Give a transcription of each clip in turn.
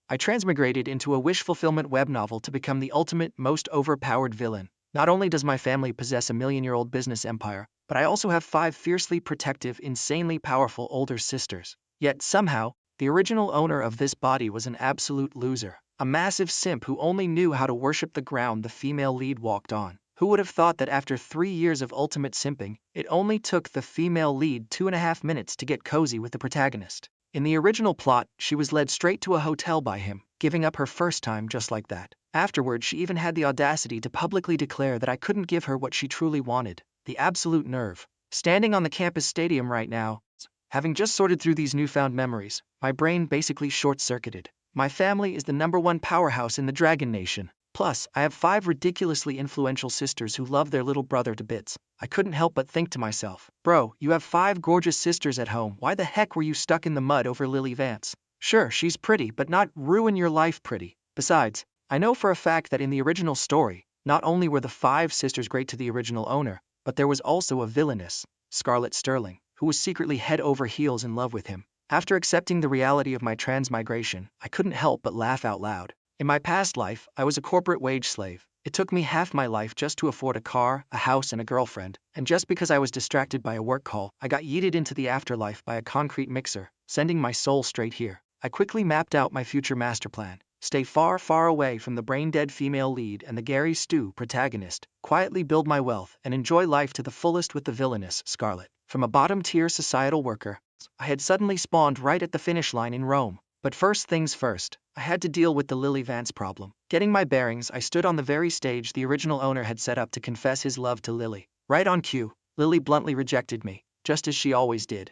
I transmigrated into a wish fulfillment web novel to become the ultimate, most overpowered villain. Not only does my family possess a million-year-old business empire, but I also have 5 fiercely protective, insanely powerful older sisters. Yet somehow, the original owner of this body was an absolute loser, a massive simp who only knew how to worship the ground the female lead walked on. Who would have thought that after 3 years of ultimate simping, it only took the female lead 2.5 minutes to get cozy with the protagonist? In the original plot, she was led straight to a hotel by him, giving up her first time just like that. Afterward, she even had the audacity to publicly declare that I couldn't give her what she truly wanted. The absolute nerve. Standing on the campus stadium right now, having just sorted through these newfound memories, my brain basically short-circuited. My family is the #1 powerhouse in the Dragon Nation. Plus, I have 5 ridiculously influential sisters who love their little brother to bits. I couldn't help but think to myself, bro, you have 5 gorgeous sisters at home, why the heck were you stuck in the mud over Lily Vance? Sure, she's pretty, but not ruin your life pretty. Besides, I know for a fact that in the original story, not only were the 5 sisters great to the original owner, but there was also a villainess, Scarlet Sterling, who was secretly head over heels in love with him. After accepting the reality of my transmigration, I couldn't help but laugh out loud. In my past life, I was a corporate wage slave. It took me half my life just to afford a car, a house, and a girlfriend, and just because I was distracted by a work call, I got yeeted into the afterlife by a concrete mixer, sending my soul straight here. I quickly mapped out my future master plan. Stay far, far away from the brain-dead female lead and the Gary Stu protagonist, quietly build my wealth, and enjoy life to the fullest with the villainous Scarlet. From a bottom-tier societal worker, I had suddenly spawned right at the finish line in Rome. But first things first, I had to deal with the Lily Vance problem. Getting my bearings, I stood on the very stage the original owner had set up to confess his love to Lily. Right on cue, Lily bluntly rejected me, just as she always did.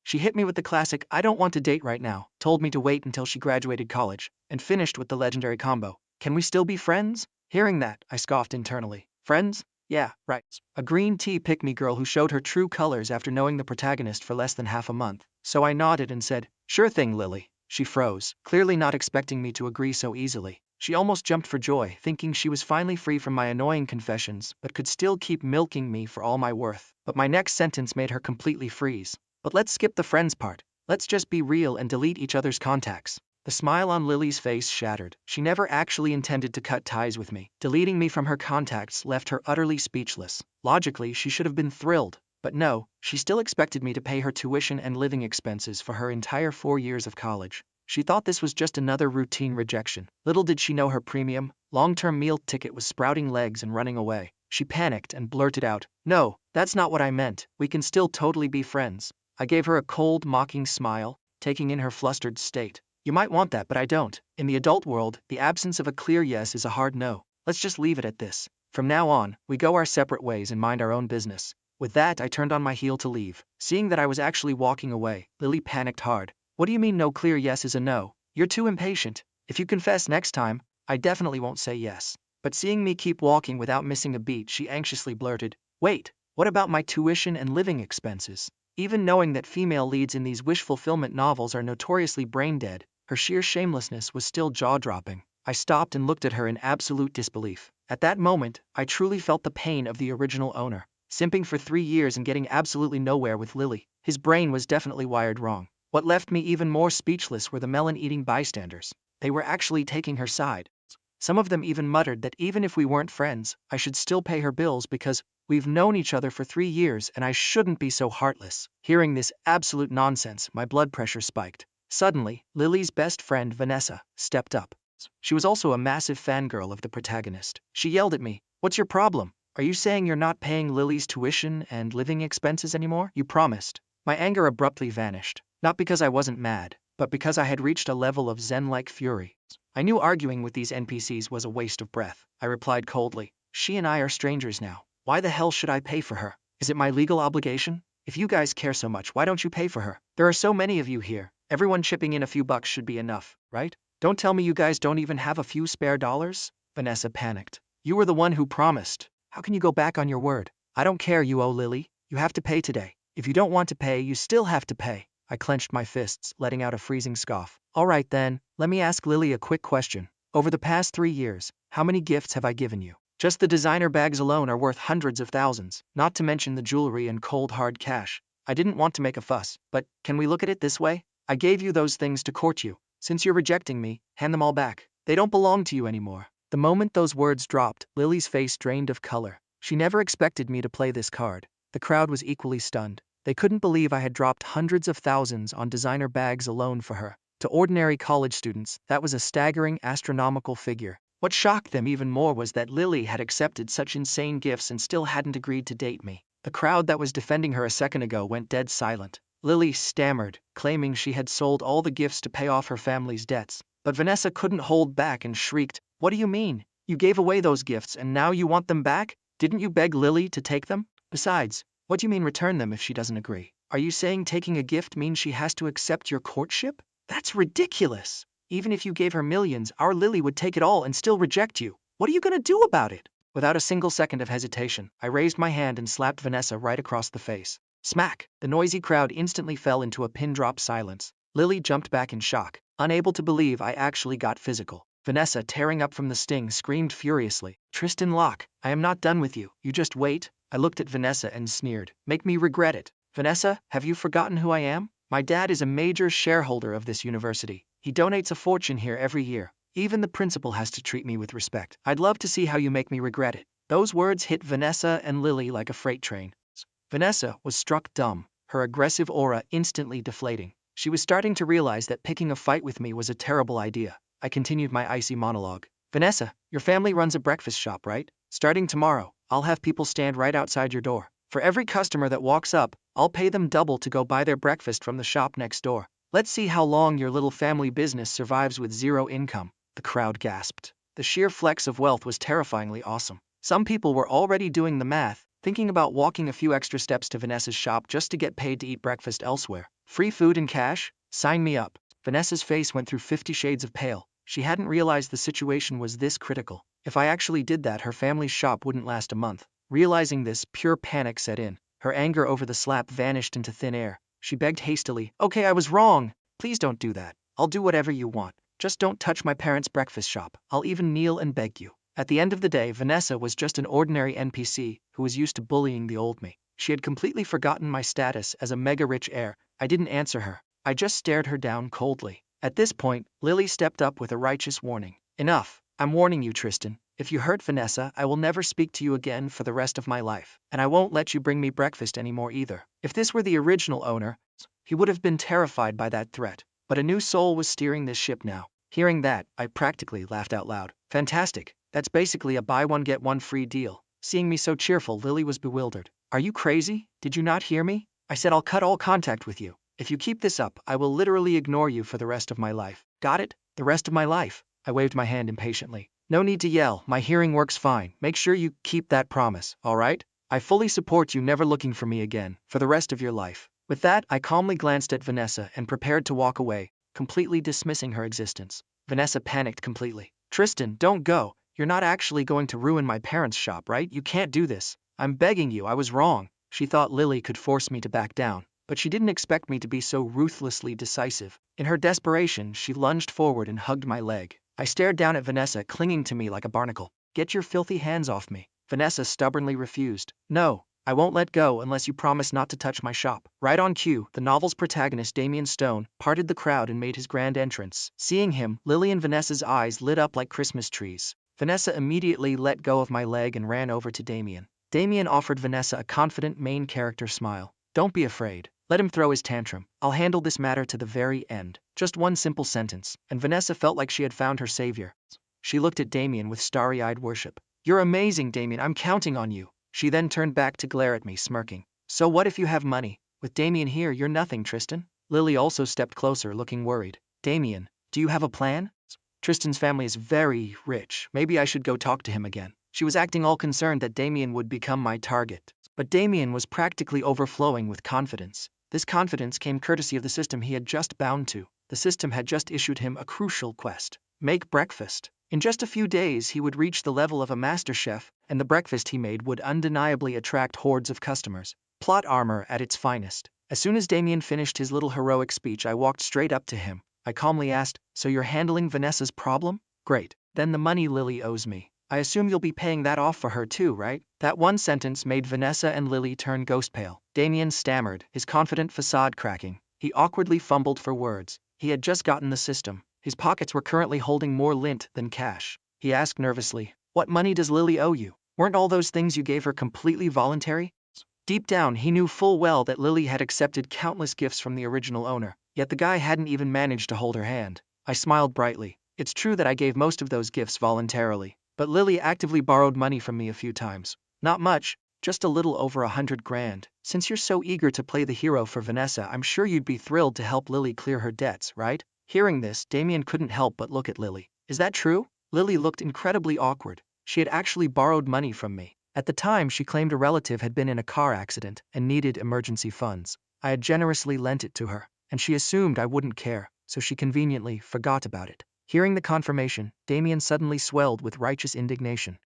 She hit me with the classic, "I don't want to date right now," told me to wait until she graduated college, and finished with the legendary combo, "Can we still be friends?" Hearing that, I scoffed internally. Friends? Yeah, right. A green tea pick-me girl who showed her true colors after knowing the protagonist for less than half a month. So I nodded and said, "Sure thing, Lily." She froze, clearly not expecting me to agree so easily. She almost jumped for joy, thinking she was finally free from my annoying confessions, but could still keep milking me for all my worth. But my next sentence made her completely freeze. But let's skip the friends part. Let's just be real and delete each other's contacts. The smile on Lily's face shattered. She never actually intended to cut ties with me. Deleting me from her contacts left her utterly speechless. Logically, she should have been thrilled. But no, she still expected me to pay her tuition and living expenses for her entire 4 years of college. She thought this was just another routine rejection. Little did she know her premium, long-term meal ticket was sprouting legs and running away. She panicked and blurted out, "No, that's not what I meant. We can still totally be friends." I gave her a cold, mocking smile, taking in her flustered state. "You might want that, but I don't. In the adult world, the absence of a clear yes is a hard no. Let's just leave it at this. From now on, we go our separate ways and mind our own business." With that, I turned on my heel to leave. Seeing that I was actually walking away, Lily panicked hard. "What do you mean no clear yes is a no? You're too impatient. If you confess next time, I definitely won't say yes." But seeing me keep walking without missing a beat, she anxiously blurted, "Wait, what about my tuition and living expenses?" Even knowing that female leads in these wish fulfillment novels are notoriously brain-dead, her sheer shamelessness was still jaw-dropping. I stopped and looked at her in absolute disbelief. At that moment, I truly felt the pain of the original owner. Simping for 3 years and getting absolutely nowhere with Lily. His brain was definitely wired wrong. What left me even more speechless were the melon-eating bystanders. They were actually taking her side. Some of them even muttered that even if we weren't friends, I should still pay her bills because we've known each other for 3 years and I shouldn't be so heartless. Hearing this absolute nonsense, my blood pressure spiked. Suddenly, Lily's best friend, Vanessa, stepped up. She was also a massive fangirl of the protagonist. She yelled at me, "What's your problem? Are you saying you're not paying Lily's tuition and living expenses anymore? You promised." My anger abruptly vanished, not because I wasn't mad, but because I had reached a level of zen-like fury. I knew arguing with these NPCs was a waste of breath. I replied coldly, "She and I are strangers now. Why the hell should I pay for her? Is it my legal obligation? If you guys care so much, why don't you pay for her? There are so many of you here. Everyone chipping in a few bucks should be enough, right? Don't tell me you guys don't even have a few spare dollars?" Vanessa panicked. "You were the one who promised. How can you go back on your word?" "I don't care, you owe Lily. You have to pay today. If you don't want to pay, you still have to pay." I clenched my fists, letting out a freezing scoff. "All right then, let me ask Lily a quick question. Over the past 3 years, how many gifts have I given you? Just the designer bags alone are worth hundreds of thousands, not to mention the jewelry and cold hard cash. I didn't want to make a fuss, but can we look at it this way? I gave you those things to court you. Since you're rejecting me, hand them all back. They don't belong to you anymore. The moment those words dropped, Lily's face drained of color. She never expected me to play this card. The crowd was equally stunned. They couldn't believe I had dropped hundreds of thousands on designer bags alone for her. To ordinary college students, that was a staggering, astronomical figure. What shocked them even more was that Lily had accepted such insane gifts and still hadn't agreed to date me. The crowd that was defending her a second ago went dead silent. Lily stammered, claiming she had sold all the gifts to pay off her family's debts. But Vanessa couldn't hold back and shrieked, "What do you mean? You gave away those gifts and now you want them back? Didn't you beg Lily to take them? Besides, what do you mean return them if she doesn't agree? Are you saying taking a gift means she has to accept your courtship? That's ridiculous. Even if you gave her millions, our Lily would take it all and still reject you. What are you gonna do about it?" Without a single second of hesitation, I raised my hand and slapped Vanessa right across the face. Smack! The noisy crowd instantly fell into a pin-drop silence. Lily jumped back in shock, unable to believe I actually got physical. Vanessa, tearing up from the sting, screamed furiously, "Tristan Locke, I am not done with you. You just wait." I looked at Vanessa and sneered, "Make me regret it." "Vanessa, have you forgotten who I am? My dad is a major shareholder of this university. He donates a fortune here every year. Even the principal has to treat me with respect. I'd love to see how you make me regret it." Those words hit Vanessa and Lily like a freight train. Vanessa was struck dumb, her aggressive aura instantly deflating. She was starting to realize that picking a fight with me was a terrible idea. I continued my icy monologue. "Vanessa, your family runs a breakfast shop, right? Starting tomorrow, I'll have people stand right outside your door. For every customer that walks up, I'll pay them double to go buy their breakfast from the shop next door. Let's see how long your little family business survives with zero income." The crowd gasped. The sheer flex of wealth was terrifyingly awesome. Some people were already doing the math, thinking about walking a few extra steps to Vanessa's shop just to get paid to eat breakfast elsewhere. Free food and cash? Sign me up. Vanessa's face went through 50 shades of pale. She hadn't realized the situation was this critical. If I actually did that, her family's shop wouldn't last a month. Realizing this, pure panic set in. Her anger over the slap vanished into thin air. She begged hastily, "Okay, I was wrong. Please don't do that. I'll do whatever you want. Just don't touch my parents' breakfast shop. I'll even kneel and beg you." At the end of the day, Vanessa was just an ordinary NPC who was used to bullying the old me. She had completely forgotten my status as a mega-rich heir. I didn't answer her. I just stared her down coldly. At this point, Lily stepped up with a righteous warning. "Enough. I'm warning you, Tristan. If you hurt Vanessa, I will never speak to you again for the rest of my life. And I won't let you bring me breakfast anymore either." If this were the original owner, he would have been terrified by that threat. But a new soul was steering this ship now. Hearing that, I practically laughed out loud. "Fantastic. That's basically a buy one get one free deal." Seeing me so cheerful, Lily was bewildered. "Are you crazy? Did you not hear me? I said I'll cut all contact with you. If you keep this up, I will literally ignore you for the rest of my life. Got it? The rest of my life." I waved my hand impatiently. "No need to yell. My hearing works fine. Make sure you keep that promise, all right? I fully support you never looking for me again for the rest of your life." With that, I calmly glanced at Vanessa and prepared to walk away, completely dismissing her existence. Vanessa panicked completely. "Tristan, don't go. You're not actually going to ruin my parents' shop, right? You can't do this. I'm begging you, I was wrong." She thought Lily could force me to back down, but she didn't expect me to be so ruthlessly decisive. In her desperation, she lunged forward and hugged my leg. I stared down at Vanessa, clinging to me like a barnacle. "Get your filthy hands off me." Vanessa stubbornly refused. "No, I won't let go unless you promise not to touch my shop." Right on cue, the novel's protagonist Damien Stone parted the crowd and made his grand entrance. Seeing him, Lily and Vanessa's eyes lit up like Christmas trees. Vanessa immediately let go of my leg and ran over to Damien. Damien offered Vanessa a confident main character smile. "Don't be afraid. Let him throw his tantrum. I'll handle this matter to the very end." Just one simple sentence, and Vanessa felt like she had found her savior. She looked at Damien with starry-eyed worship. "You're amazing, Damien. I'm counting on you." She then turned back to glare at me, smirking. "So what if you have money? With Damien here, you're nothing, Tristan." Lily also stepped closer, looking worried. "Damien, do you have a plan? Tristan's family is very rich. Maybe I should go talk to him again." She was acting all concerned that Damien would become my target. But Damien was practically overflowing with confidence. This confidence came courtesy of the system he had just bound to. The system had just issued him a crucial quest: make breakfast. In just a few days, he would reach the level of a master chef, and the breakfast he made would undeniably attract hordes of customers. Plot armor at its finest. As soon as Damien finished his little heroic speech, I walked straight up to him. I calmly asked, "So you're handling Vanessa's problem? Great. Then the money Lily owes me. I assume you'll be paying that off for her too, right?" That one sentence made Vanessa and Lily turn ghost pale. Damien stammered, his confident facade cracking. He awkwardly fumbled for words. He had just gotten the system. His pockets were currently holding more lint than cash. He asked nervously, "What money does Lily owe you? Weren't all those things you gave her completely voluntary?" Deep down, he knew full well that Lily had accepted countless gifts from the original owner, yet the guy hadn't even managed to hold her hand. I smiled brightly. It's true that I gave most of those gifts voluntarily, but Lily actively borrowed money from me a few times. Not much, just a little over 100 grand. Since you're so eager to play the hero for Vanessa, I'm sure you'd be thrilled to help Lily clear her debts, right? Hearing this, Damien couldn't help but look at Lily. Is that true? Lily looked incredibly awkward. She had actually borrowed money from me. At the time, she claimed a relative had been in a car accident and needed emergency funds. I had generously lent it to her, and she assumed I wouldn't care, so she conveniently forgot about it. Hearing the confirmation, Damien suddenly swelled with righteous indignation.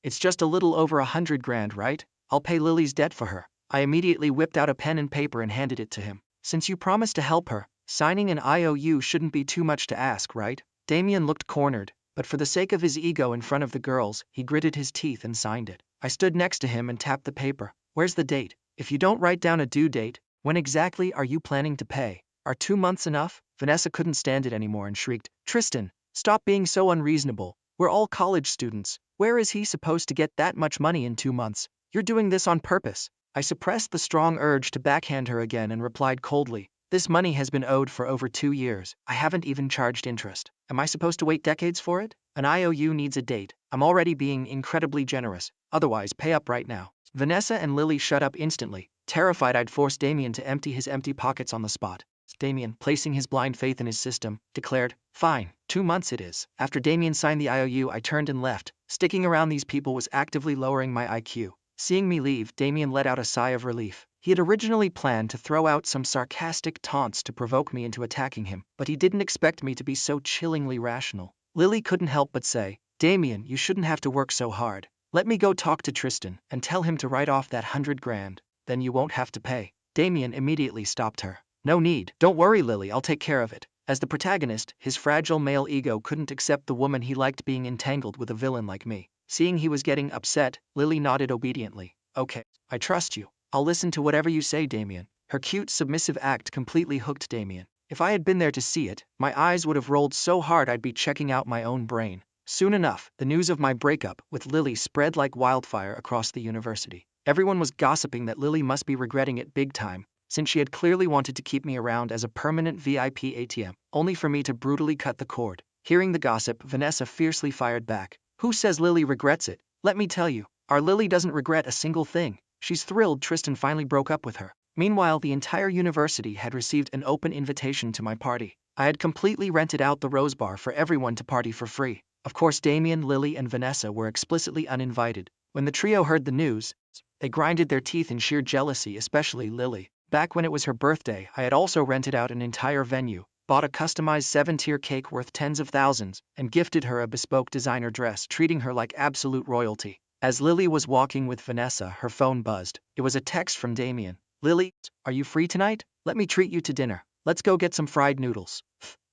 It's just a little over 100 grand, right? I'll pay Lily's debt for her. I immediately whipped out a pen and paper and handed it to him. Since you promised to help her, signing an IOU shouldn't be too much to ask, right? Damien looked cornered, but for the sake of his ego in front of the girls, he gritted his teeth and signed it. I stood next to him and tapped the paper. Where's the date? If you don't write down a due date, when exactly are you planning to pay? Are 2 months enough? Vanessa couldn't stand it anymore and shrieked, Tristan, stop being so unreasonable. We're all college students. Where is he supposed to get that much money in 2 months? You're doing this on purpose. I suppressed the strong urge to backhand her again and replied coldly, this money has been owed for over 2 years. I haven't even charged interest. Am I supposed to wait decades for it? An IOU needs a date. I'm already being incredibly generous. Otherwise, pay up right now. Vanessa and Lily shut up instantly, terrified I'd force Damien to empty his empty pockets on the spot. Damien, placing his blind faith in his system, declared, fine, 2 months it is. After Damien signed the IOU, I turned and left. Sticking around these people was actively lowering my IQ. Seeing me leave, Damien let out a sigh of relief. He had originally planned to throw out some sarcastic taunts to provoke me into attacking him, but he didn't expect me to be so chillingly rational. Lily couldn't help but say, Damien, you shouldn't have to work so hard. Let me go talk to Tristan and tell him to write off that 100 grand. Then you won't have to pay. Damien immediately stopped her. No need. Don't worry, Lily, I'll take care of it. As the protagonist, his fragile male ego couldn't accept the woman he liked being entangled with a villain like me. Seeing he was getting upset, Lily nodded obediently. Okay, I trust you. I'll listen to whatever you say, Damien. Her cute, submissive act completely hooked Damien. If I had been there to see it, my eyes would have rolled so hard I'd be checking out my own brain. Soon enough, the news of my breakup with Lily spread like wildfire across the university. Everyone was gossiping that Lily must be regretting it big time, since she had clearly wanted to keep me around as a permanent VIP ATM, only for me to brutally cut the cord. Hearing the gossip, Vanessa fiercely fired back. Who says Lily regrets it? Let me tell you, our Lily doesn't regret a single thing. She's thrilled Tristan finally broke up with her. Meanwhile, the entire university had received an open invitation to my party. I had completely rented out the Rose Bar for everyone to party for free. Of course, Damien, Lily, and Vanessa were explicitly uninvited. When the trio heard the news, they grinded their teeth in sheer jealousy, especially Lily. Back when it was her birthday, I had also rented out an entire venue, bought a customized 7-tier cake worth tens of thousands, and gifted her a bespoke designer dress, treating her like absolute royalty. As Lily was walking with Vanessa, her phone buzzed. It was a text from Damien. Lily, are you free tonight? Let me treat you to dinner. Let's go get some fried noodles.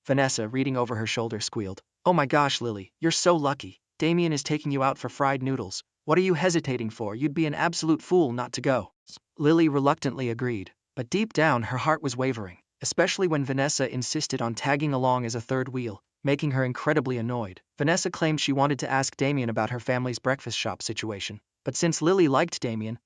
Vanessa, reading over her shoulder, squealed. Oh my gosh, Lily, you're so lucky. Damien is taking you out for fried noodles. What are you hesitating for? You'd be an absolute fool not to go. Lily reluctantly agreed, but deep down her heart was wavering, especially when Vanessa insisted on tagging along as a third wheel, making her incredibly annoyed. Vanessa claimed she wanted to ask Damien about her family's breakfast shop situation, but since Lily liked Damien,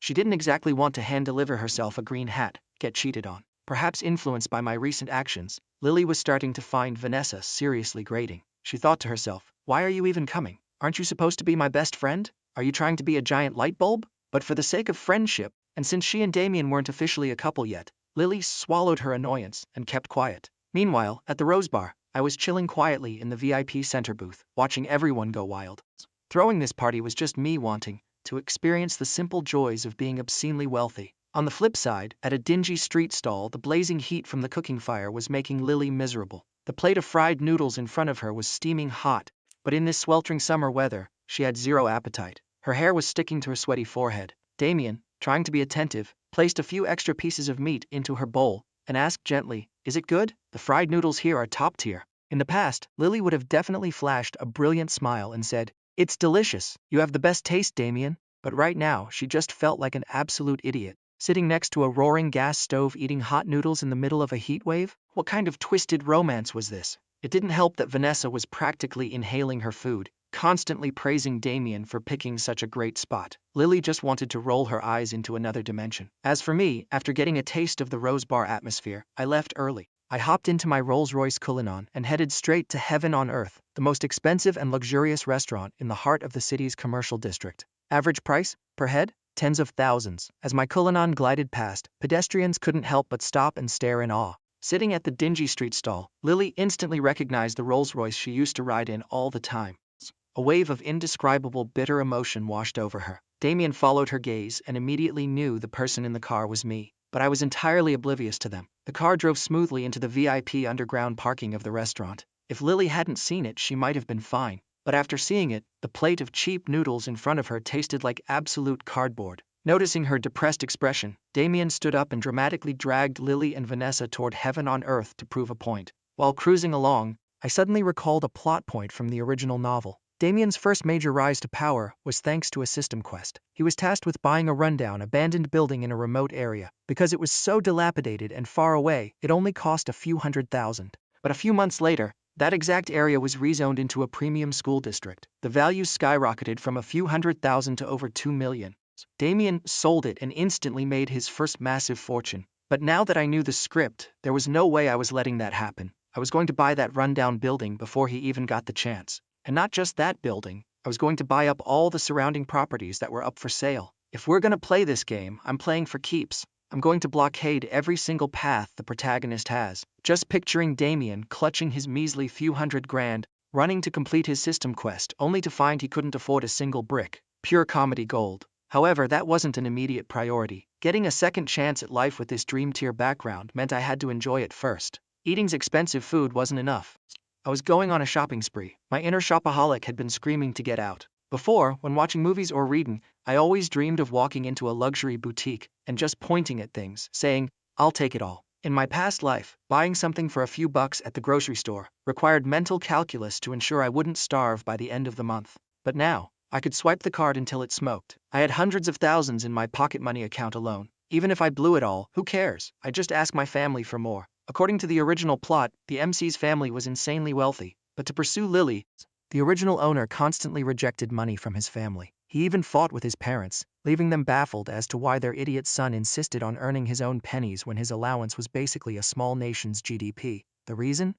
she didn't exactly want to hand-deliver herself a green hat, get cheated on. Perhaps influenced by my recent actions, Lily was starting to find Vanessa seriously grating. She thought to herself, why are you even coming? Aren't you supposed to be my best friend? Are you trying to be a giant light bulb? But for the sake of friendship, and since she and Damien weren't officially a couple yet, Lily swallowed her annoyance and kept quiet. Meanwhile, at the Rose Bar, I was chilling quietly in the VIP center booth, watching everyone go wild. Throwing this party was just me wanting to experience the simple joys of being obscenely wealthy. On the flip side, at a dingy street stall, the blazing heat from the cooking fire was making Lily miserable. The plate of fried noodles in front of her was steaming hot, but in this sweltering summer weather, she had zero appetite. Her hair was sticking to her sweaty forehead. Damien, trying to be attentive, placed a few extra pieces of meat into her bowl and asked gently, is it good? The fried noodles here are top tier. In the past, Lily would have definitely flashed a brilliant smile and said, it's delicious. You have the best taste, Damien. But right now, she just felt like an absolute idiot. Sitting next to a roaring gas stove eating hot noodles in the middle of a heat wave? What kind of twisted romance was this? It didn't help that Vanessa was practically inhaling her food, constantly praising Damien for picking such a great spot. Lily just wanted to roll her eyes into another dimension. As for me, after getting a taste of the Rose Bar atmosphere, I left early. I hopped into my Rolls-Royce Cullinan and headed straight to Heaven on Earth, the most expensive and luxurious restaurant in the heart of the city's commercial district. Average price, per head, tens of thousands. As my Cullinan glided past, pedestrians couldn't help but stop and stare in awe. Sitting at the dingy street stall, Lily instantly recognized the Rolls-Royce she used to ride in all the time. A wave of indescribable bitter emotion washed over her. Damien followed her gaze and immediately knew the person in the car was me, but I was entirely oblivious to them. The car drove smoothly into the VIP underground parking of the restaurant. If Lily hadn't seen it, she might have been fine, but after seeing it, the plate of cheap noodles in front of her tasted like absolute cardboard. Noticing her depressed expression, Damien stood up and dramatically dragged Lily and Vanessa toward Heaven on Earth to prove a point. While cruising along, I suddenly recalled a plot point from the original novel. Damien's first major rise to power was thanks to a system quest. He was tasked with buying a rundown, abandoned building in a remote area. Because it was so dilapidated and far away, it only cost a few $100,000. But a few months later, that exact area was rezoned into a premium school district. The value skyrocketed from a few $100,000 to over $2 million. Damien sold it and instantly made his first massive fortune. But now that I knew the script, there was no way I was letting that happen. I was going to buy that rundown building before he even got the chance. And not just that building, I was going to buy up all the surrounding properties that were up for sale. If we're going to play this game, I'm playing for keeps. I'm going to blockade every single path the protagonist has. Just picturing Damien clutching his measly few $100,000, running to complete his system quest, only to find he couldn't afford a single brick. Pure comedy gold. However, that wasn't an immediate priority. Getting a second chance at life with this dream-tier background meant I had to enjoy it first. Eating's expensive food wasn't enough. I was going on a shopping spree. My inner shopaholic had been screaming to get out. Before, when watching movies or reading, I always dreamed of walking into a luxury boutique and just pointing at things, saying, "I'll take it all." In my past life, buying something for a few bucks at the grocery store required mental calculus to ensure I wouldn't starve by the end of the month. But now, I could swipe the card until it smoked. I had hundreds of thousands in my pocket money account alone. Even if I blew it all, who cares? I just asked my family for more. According to the original plot, the MC's family was insanely wealthy, but to pursue Lily, the original owner constantly rejected money from his family. He even fought with his parents, leaving them baffled as to why their idiot son insisted on earning his own pennies when his allowance was basically a small nation's GDP. The reason?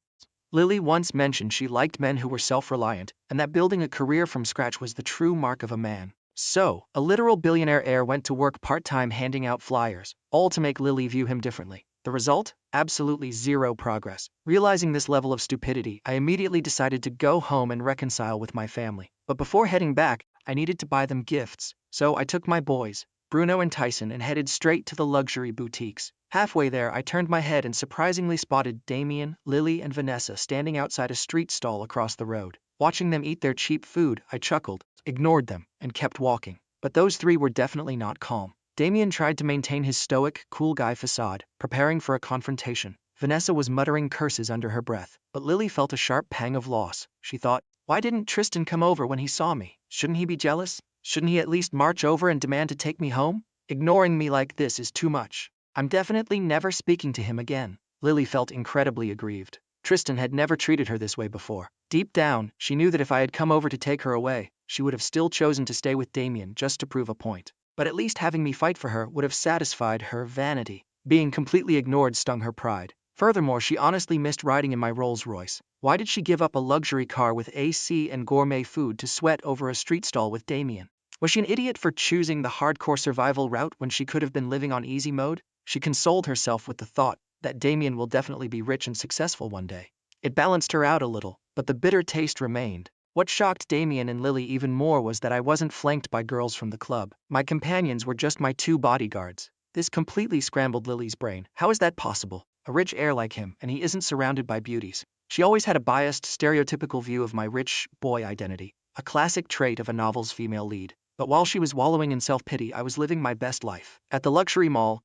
Lily once mentioned she liked men who were self-reliant, and that building a career from scratch was the true mark of a man. So, a literal billionaire heir went to work part-time handing out flyers, all to make Lily view him differently. The result? Absolutely zero progress. Realizing this level of stupidity, I immediately decided to go home and reconcile with my family. But before heading back, I needed to buy them gifts. So I took my boys, Bruno and Tyson, and headed straight to the luxury boutiques. Halfway there, I turned my head and surprisingly spotted Damien, Lily, and Vanessa standing outside a street stall across the road. Watching them eat their cheap food, I chuckled, ignored them, and kept walking. But those three were definitely not calm. Damien tried to maintain his stoic, cool guy facade, preparing for a confrontation. Vanessa was muttering curses under her breath, but Lily felt a sharp pang of loss. She thought, why didn't Tristan come over when he saw me? Shouldn't he be jealous? Shouldn't he at least march over and demand to take me home? Ignoring me like this is too much. I'm definitely never speaking to him again. Lily felt incredibly aggrieved. Tristan had never treated her this way before. Deep down, she knew that if I had come over to take her away, she would have still chosen to stay with Damien just to prove a point. But at least having me fight for her would have satisfied her vanity. Being completely ignored stung her pride. Furthermore, she honestly missed riding in my Rolls-Royce. Why did she give up a luxury car with AC and gourmet food to sweat over a street stall with Damien? Was she an idiot for choosing the hardcore survival route when she could have been living on easy mode? She consoled herself with the thought that Damien will definitely be rich and successful one day. It balanced her out a little, but the bitter taste remained. What shocked Damien and Lily even more was that I wasn't flanked by girls from the club. My companions were just my two bodyguards. This completely scrambled Lily's brain. How is that possible? A rich heir like him, and he isn't surrounded by beauties. She always had a biased, stereotypical view of my rich boy identity, a classic trait of a novel's female lead. But while she was wallowing in self-pity, I was living my best life. At the luxury mall,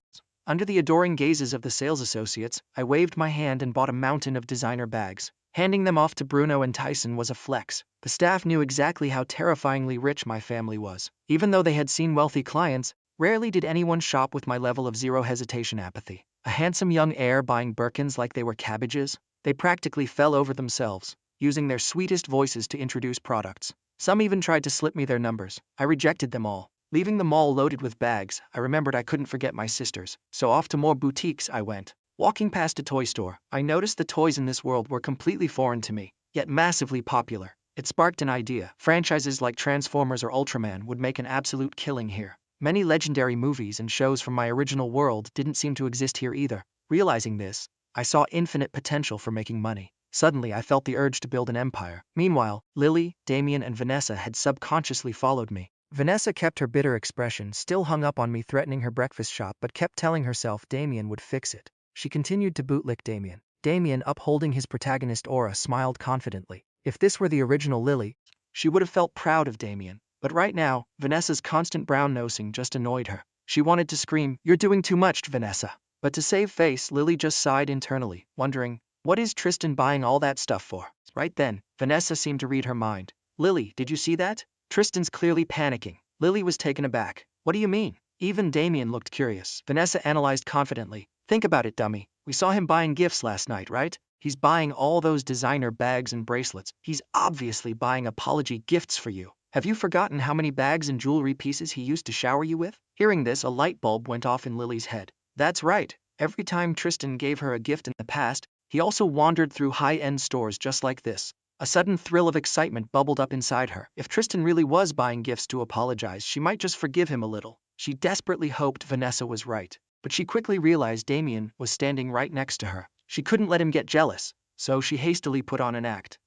under the adoring gazes of the sales associates, I waved my hand and bought a mountain of designer bags. Handing them off to Bruno and Tyson was a flex. The staff knew exactly how terrifyingly rich my family was. Even though they had seen wealthy clients, rarely did anyone shop with my level of zero hesitation apathy. A handsome young heir buying Birkins like they were cabbages? They practically fell over themselves, using their sweetest voices to introduce products. Some even tried to slip me their numbers. I rejected them all. Leaving the mall loaded with bags, I remembered I couldn't forget my sisters, so off to more boutiques I went. Walking past a toy store, I noticed the toys in this world were completely foreign to me, yet massively popular. It sparked an idea. Franchises like Transformers or Ultraman would make an absolute killing here. Many legendary movies and shows from my original world didn't seem to exist here either. Realizing this, I saw infinite potential for making money. Suddenly I felt the urge to build an empire. Meanwhile, Lily, Damien and Vanessa had subconsciously followed me. Vanessa kept her bitter expression, still hung up on me threatening her breakfast shop but kept telling herself Damien would fix it. She continued to bootlick Damien. Damien, upholding his protagonist aura, smiled confidently. If this were the original Lily, she would have felt proud of Damien. But right now, Vanessa's constant brown-nosing just annoyed her. She wanted to scream, "You're doing too much, Vanessa." But to save face, Lily just sighed internally, wondering, what is Tristan buying all that stuff for? Right then, Vanessa seemed to read her mind. "Lily, did you see that? Tristan's clearly panicking." Lily was taken aback. "What do you mean?" Even Damien looked curious. Vanessa analyzed confidently. "Think about it, dummy. We saw him buying gifts last night, right? He's buying all those designer bags and bracelets. He's obviously buying apology gifts for you. Have you forgotten how many bags and jewelry pieces he used to shower you with?" Hearing this, a light bulb went off in Lily's head. That's right. Every time Tristan gave her a gift in the past, he also wandered through high-end stores just like this. A sudden thrill of excitement bubbled up inside her. If Tristan really was buying gifts to apologize, she might just forgive him a little. She desperately hoped Vanessa was right. But she quickly realized Damien was standing right next to her. She couldn't let him get jealous, so she hastily put on an act.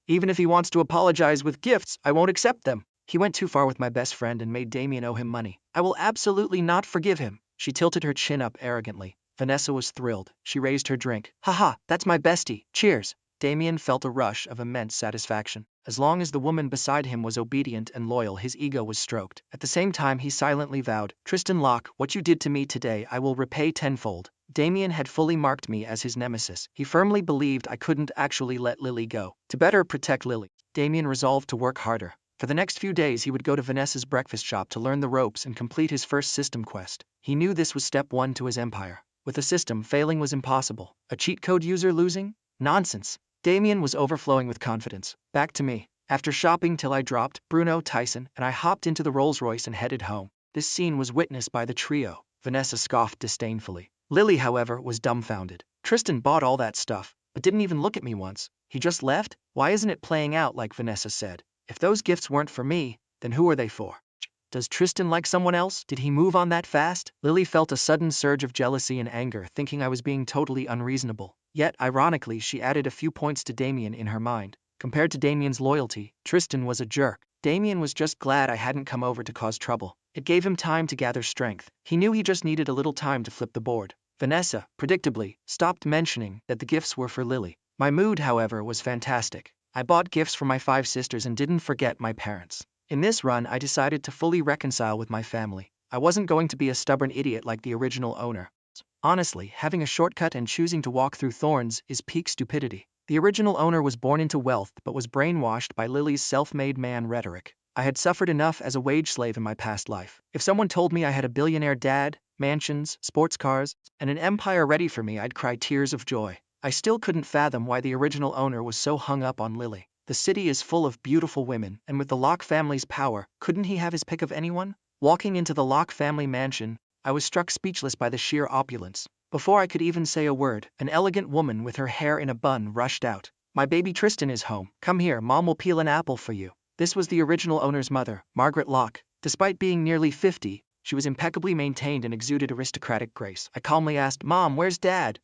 Even if he wants to apologize with gifts, I won't accept them. He went too far with my best friend and made Damien owe him money. I will absolutely not forgive him. She tilted her chin up arrogantly. Vanessa was thrilled. She raised her drink. "Haha, that's my bestie. Cheers." Damien felt a rush of immense satisfaction. As long as the woman beside him was obedient and loyal, his ego was stroked. At the same time, he silently vowed, "Tristan Locke, what you did to me today I will repay tenfold." Damien had fully marked me as his nemesis. He firmly believed I couldn't actually let Lily go. To better protect Lily, Damien resolved to work harder. For the next few days he would go to Vanessa's breakfast shop to learn the ropes and complete his first system quest. He knew this was step one to his empire. With a system, failing was impossible. A cheat code user losing? Nonsense. Damien was overflowing with confidence. Back to me. After shopping till I dropped Bruno, Tyson, and I hopped into the Rolls-Royce and headed home. This scene was witnessed by the trio. Vanessa scoffed disdainfully. Lily, however, was dumbfounded. Tristan bought all that stuff, but didn't even look at me once. He just left? Why isn't it playing out like Vanessa said? If those gifts weren't for me, then who are they for? Does Tristan like someone else? Did he move on that fast? Lily felt a sudden surge of jealousy and anger, thinking I was being totally unreasonable. Yet, ironically, she added a few points to Damien in her mind. Compared to Damien's loyalty, Tristan was a jerk. Damien was just glad I hadn't come over to cause trouble. It gave him time to gather strength. He knew he just needed a little time to flip the board. Vanessa, predictably, stopped mentioning that the gifts were for Lily. My mood, however, was fantastic. I bought gifts for my 5 sisters and didn't forget my parents. In this run, I decided to fully reconcile with my family. I wasn't going to be a stubborn idiot like the original owner. Honestly, having a shortcut and choosing to walk through thorns is peak stupidity. The original owner was born into wealth but was brainwashed by Lily's self-made man rhetoric. I had suffered enough as a wage slave in my past life. If someone told me I had a billionaire dad, mansions, sports cars, and an empire ready for me, I'd cry tears of joy. I still couldn't fathom why the original owner was so hung up on Lily. The city is full of beautiful women, and with the Locke family's power, couldn't he have his pick of anyone? Walking into the Locke family mansion, I was struck speechless by the sheer opulence. Before I could even say a word, an elegant woman with her hair in a bun rushed out. "My baby Tristan is home. Come here, Mom will peel an apple for you." This was the original owner's mother, Margaret Locke. Despite being nearly 50, she was impeccably maintained and exuded aristocratic grace. I calmly asked, "Mom, where's Dad?"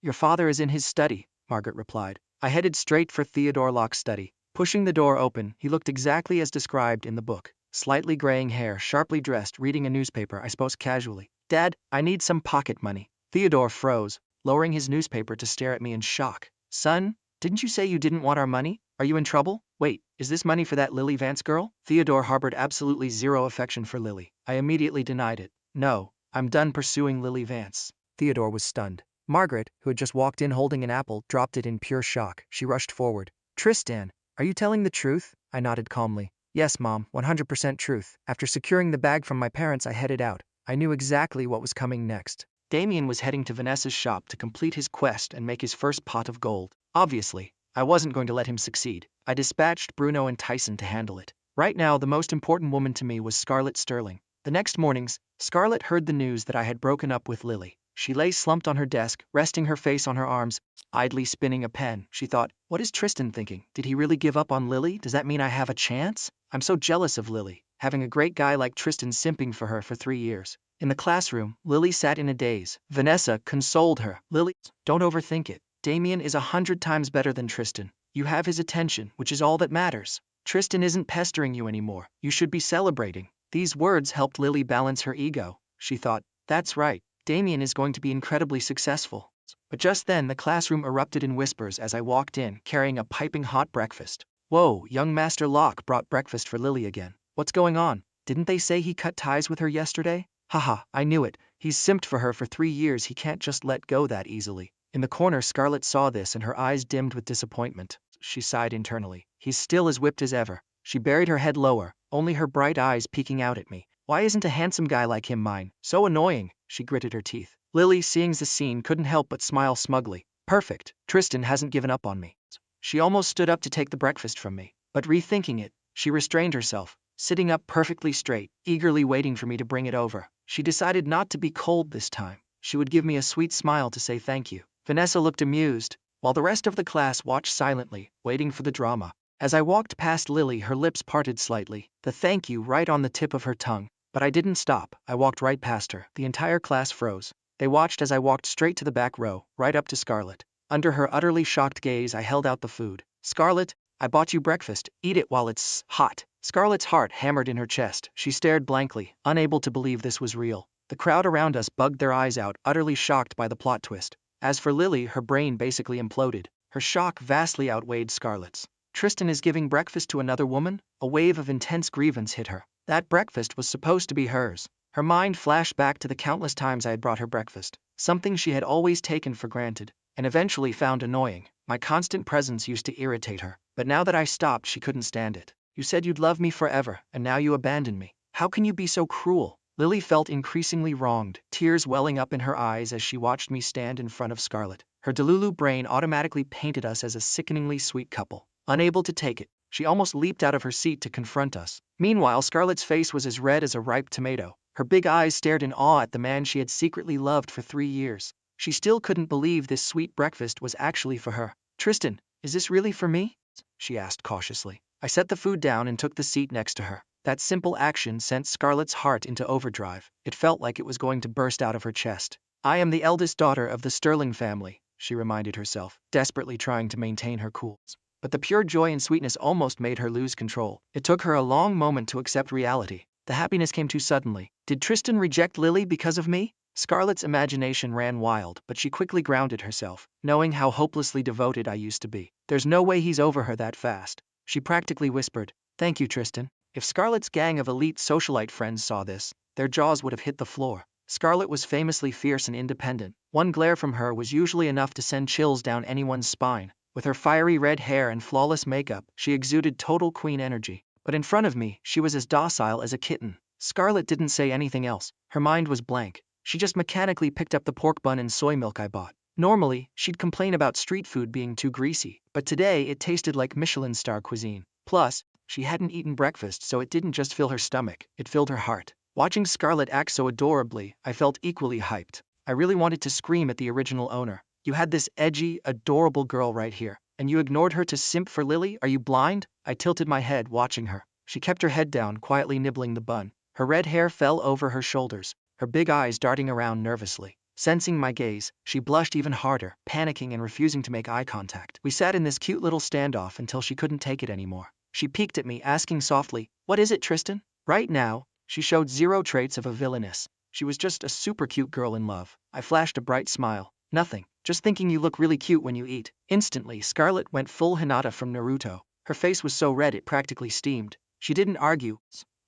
"Your father is in his study," Margaret replied. I headed straight for Theodore Locke's study. Pushing the door open, he looked exactly as described in the book. Slightly graying hair, sharply dressed, reading a newspaper. I spoke casually. "Dad, I need some pocket money." Theodore froze, lowering his newspaper to stare at me in shock. "Son, didn't you say you didn't want our money? Are you in trouble? Wait, is this money for that Lily Vance girl?" Theodore harbored absolutely zero affection for Lily. I immediately denied it. "No, I'm done pursuing Lily Vance." Theodore was stunned. Margaret, who had just walked in holding an apple, dropped it in pure shock. She rushed forward. "Tristan, are you telling the truth?" I nodded calmly. "Yes, Mom, 100% truth. After securing the bag from my parents, I headed out. I knew exactly what was coming next. Damien was heading to Vanessa's shop to complete his quest and make his first pot of gold. Obviously, I wasn't going to let him succeed. I dispatched Bruno and Tyson to handle it. Right now, the most important woman to me was Scarlett Sterling. The next mornings, Scarlett heard the news that I had broken up with Lily. She lay slumped on her desk, resting her face on her arms, idly spinning a pen. She thought, what is Tristan thinking? Did he really give up on Lily? Does that mean I have a chance? I'm so jealous of Lily, having a great guy like Tristan simping for her for 3 years. In the classroom, Lily sat in a daze. Vanessa consoled her. Lily, don't overthink it. Damien is 100 times better than Tristan. You have his attention, which is all that matters. Tristan isn't pestering you anymore. You should be celebrating. These words helped Lily balance her ego. She thought, that's right. Damien is going to be incredibly successful. But just then the classroom erupted in whispers as I walked in, carrying a piping hot breakfast. Whoa, young Master Locke brought breakfast for Lily again. What's going on? Didn't they say he cut ties with her yesterday? Haha, I knew it. He's simped for her for 3 years, he can't just let go that easily. In the corner, Scarlett saw this and her eyes dimmed with disappointment. She sighed internally. He's still as whipped as ever. She buried her head lower, only her bright eyes peeking out at me. Why isn't a handsome guy like him mine? So annoying, she gritted her teeth. Lily, seeing the scene, couldn't help but smile smugly. Perfect, Tristan hasn't given up on me. She almost stood up to take the breakfast from me, but rethinking it, she restrained herself, sitting up perfectly straight, eagerly waiting for me to bring it over. She decided not to be cold this time. She would give me a sweet smile to say thank you. Vanessa looked amused, while the rest of the class watched silently, waiting for the drama. As I walked past Lily, her lips parted slightly, the thank you right on the tip of her tongue. But I didn't stop. I walked right past her. The entire class froze. They watched as I walked straight to the back row, right up to Scarlett. Under her utterly shocked gaze, I held out the food. Scarlett, I bought you breakfast. Eat it while it's hot. Scarlett's heart hammered in her chest. She stared blankly, unable to believe this was real. The crowd around us bugged their eyes out, utterly shocked by the plot twist. As for Lily, her brain basically imploded. Her shock vastly outweighed Scarlett's. Tristan is giving breakfast to another woman? A wave of intense grievance hit her. That breakfast was supposed to be hers. Her mind flashed back to the countless times I had brought her breakfast, something she had always taken for granted, and eventually found annoying. My constant presence used to irritate her, but now that I stopped, she couldn't stand it. You said you'd love me forever, and now you abandon me. How can you be so cruel? Lily felt increasingly wronged, tears welling up in her eyes as she watched me stand in front of Scarlett. Her Delulu brain automatically painted us as a sickeningly sweet couple. Unable to take it, she almost leaped out of her seat to confront us. Meanwhile, Scarlett's face was as red as a ripe tomato. Her big eyes stared in awe at the man she had secretly loved for 3 years. She still couldn't believe this sweet breakfast was actually for her. Tristan, is this really for me? She asked cautiously. I set the food down and took the seat next to her. That simple action sent Scarlett's heart into overdrive. It felt like it was going to burst out of her chest. I am the eldest daughter of the Sterling family, she reminded herself, desperately trying to maintain her cool. But the pure joy and sweetness almost made her lose control. It took her a long moment to accept reality. The happiness came too suddenly. Did Tristan reject Lily because of me? Scarlett's imagination ran wild, but she quickly grounded herself, knowing how hopelessly devoted I used to be. There's no way he's over her that fast. She practically whispered, thank you, Tristan. If Scarlett's gang of elite socialite friends saw this, their jaws would have hit the floor. Scarlett was famously fierce and independent. One glare from her was usually enough to send chills down anyone's spine. With her fiery red hair and flawless makeup, she exuded total queen energy. But in front of me, she was as docile as a kitten. Scarlett didn't say anything else. Her mind was blank. She just mechanically picked up the pork bun and soy milk I bought. Normally, she'd complain about street food being too greasy, but today it tasted like Michelin star cuisine. Plus, she hadn't eaten breakfast, so it didn't just fill her stomach, it filled her heart. Watching Scarlett act so adorably, I felt equally hyped. I really wanted to scream at the original owner. You had this edgy, adorable girl right here, and you ignored her to simp for Lily? Are you blind? I tilted my head, watching her. She kept her head down, quietly nibbling the bun. Her red hair fell over her shoulders, her big eyes darting around nervously. Sensing my gaze, she blushed even harder, panicking and refusing to make eye contact. We sat in this cute little standoff until she couldn't take it anymore. She peeked at me, asking softly, what is it, Tristan? Right now, she showed zero traits of a villainess. She was just a super cute girl in love. I flashed a bright smile. Nothing. Just thinking you look really cute when you eat. Instantly, Scarlett went full Hinata from Naruto. Her face was so red it practically steamed. She didn't argue,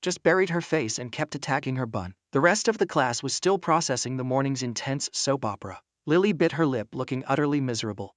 just buried her face and kept attacking her bun. The rest of the class was still processing the morning's intense soap opera. Lily bit her lip, looking utterly miserable.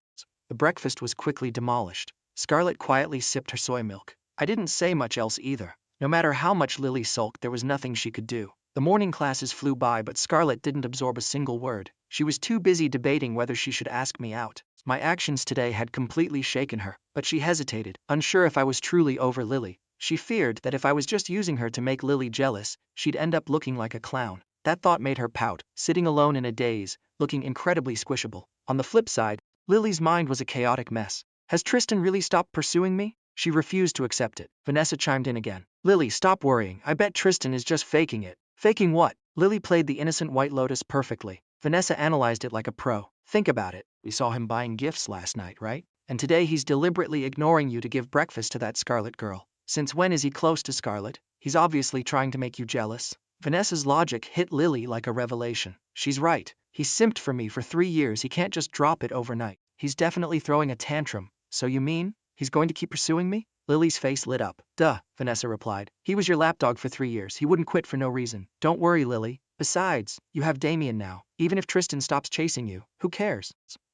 The breakfast was quickly demolished. Scarlett quietly sipped her soy milk. I didn't say much else either. No matter how much Lily sulked, there was nothing she could do. The morning classes flew by, but Scarlett didn't absorb a single word. She was too busy debating whether she should ask me out. My actions today had completely shaken her, but she hesitated, unsure if I was truly over Lily. She feared that if I was just using her to make Lily jealous, she'd end up looking like a clown. That thought made her pout, sitting alone in a daze, looking incredibly squishable. On the flip side, Lily's mind was a chaotic mess. Has Tristan really stopped pursuing me? She refused to accept it. Vanessa chimed in again. Lily, stop worrying. I bet Tristan is just faking it. Faking what? Lily played the innocent White Lotus perfectly. Vanessa analyzed it like a pro. Think about it. We saw him buying gifts last night, right? And today he's deliberately ignoring you to give breakfast to that Scarlet girl. Since when is he close to Scarlet? He's obviously trying to make you jealous. Vanessa's logic hit Lily like a revelation. She's right. He simped for me for 3 years. He can't just drop it overnight. He's definitely throwing a tantrum. So you mean he's going to keep pursuing me? Lily's face lit up. Duh, Vanessa replied. He was your lapdog for 3 years. He wouldn't quit for no reason. Don't worry, Lily. Besides, you have Damien now. Even if Tristan stops chasing you, who cares?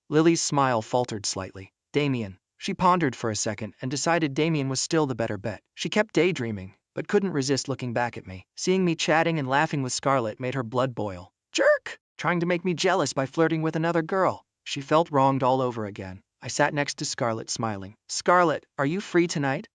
Lily's smile faltered slightly. Damien. She pondered for a second and decided Damien was still the better bet. She kept daydreaming, but couldn't resist looking back at me. Seeing me chatting and laughing with Scarlett made her blood boil. Jerk! Trying to make me jealous by flirting with another girl. She felt wronged all over again. I sat next to Scarlett, smiling. Scarlett, are you free tonight?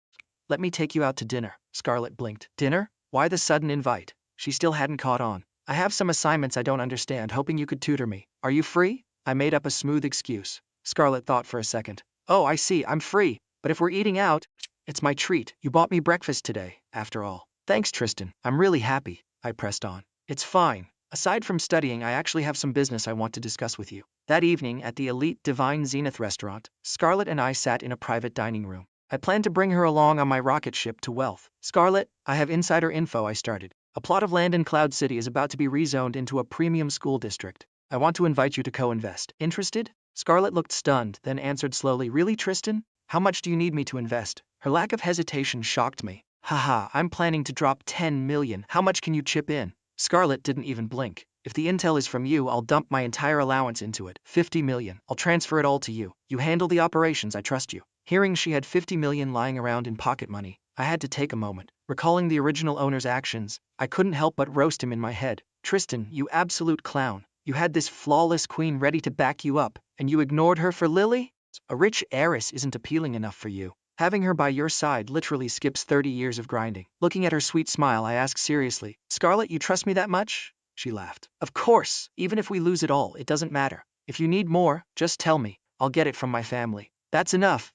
Let me take you out to dinner. Scarlett blinked. Dinner? Why the sudden invite? She still hadn't caught on. I have some assignments I don't understand, hoping you could tutor me. Are you free? I made up a smooth excuse. Scarlett thought for a second. Oh, I see, I'm free. But if we're eating out, it's my treat. You bought me breakfast today, after all. Thanks, Tristan. I'm really happy. I pressed on. It's fine. Aside from studying, I actually have some business I want to discuss with you. That evening, at the elite Divine Zenith restaurant, Scarlett and I sat in a private dining room. I planned to bring her along on my rocket ship to wealth. Scarlett, I have insider info. I started. A plot of land in Cloud City is about to be rezoned into a premium school district. I want to invite you to co-invest. Interested? Scarlett looked stunned, then answered slowly. Really, Tristan? How much do you need me to invest? Her lack of hesitation shocked me. Haha, I'm planning to drop 10 million. How much can you chip in? Scarlett didn't even blink. If the intel is from you, I'll dump my entire allowance into it. 50 million. I'll transfer it all to you. You handle the operations, I trust you. Hearing she had 50 million lying around in pocket money, I had to take a moment. Recalling the original owner's actions, I couldn't help but roast him in my head. Tristan, you absolute clown. You had this flawless queen ready to back you up, and you ignored her for Lily? A rich heiress isn't appealing enough for you. Having her by your side literally skips 30 years of grinding. Looking at her sweet smile, I asked seriously, Scarlett, you trust me that much? She laughed. Of course, even if we lose it all, it doesn't matter. If you need more, just tell me. I'll get it from my family. That's enough,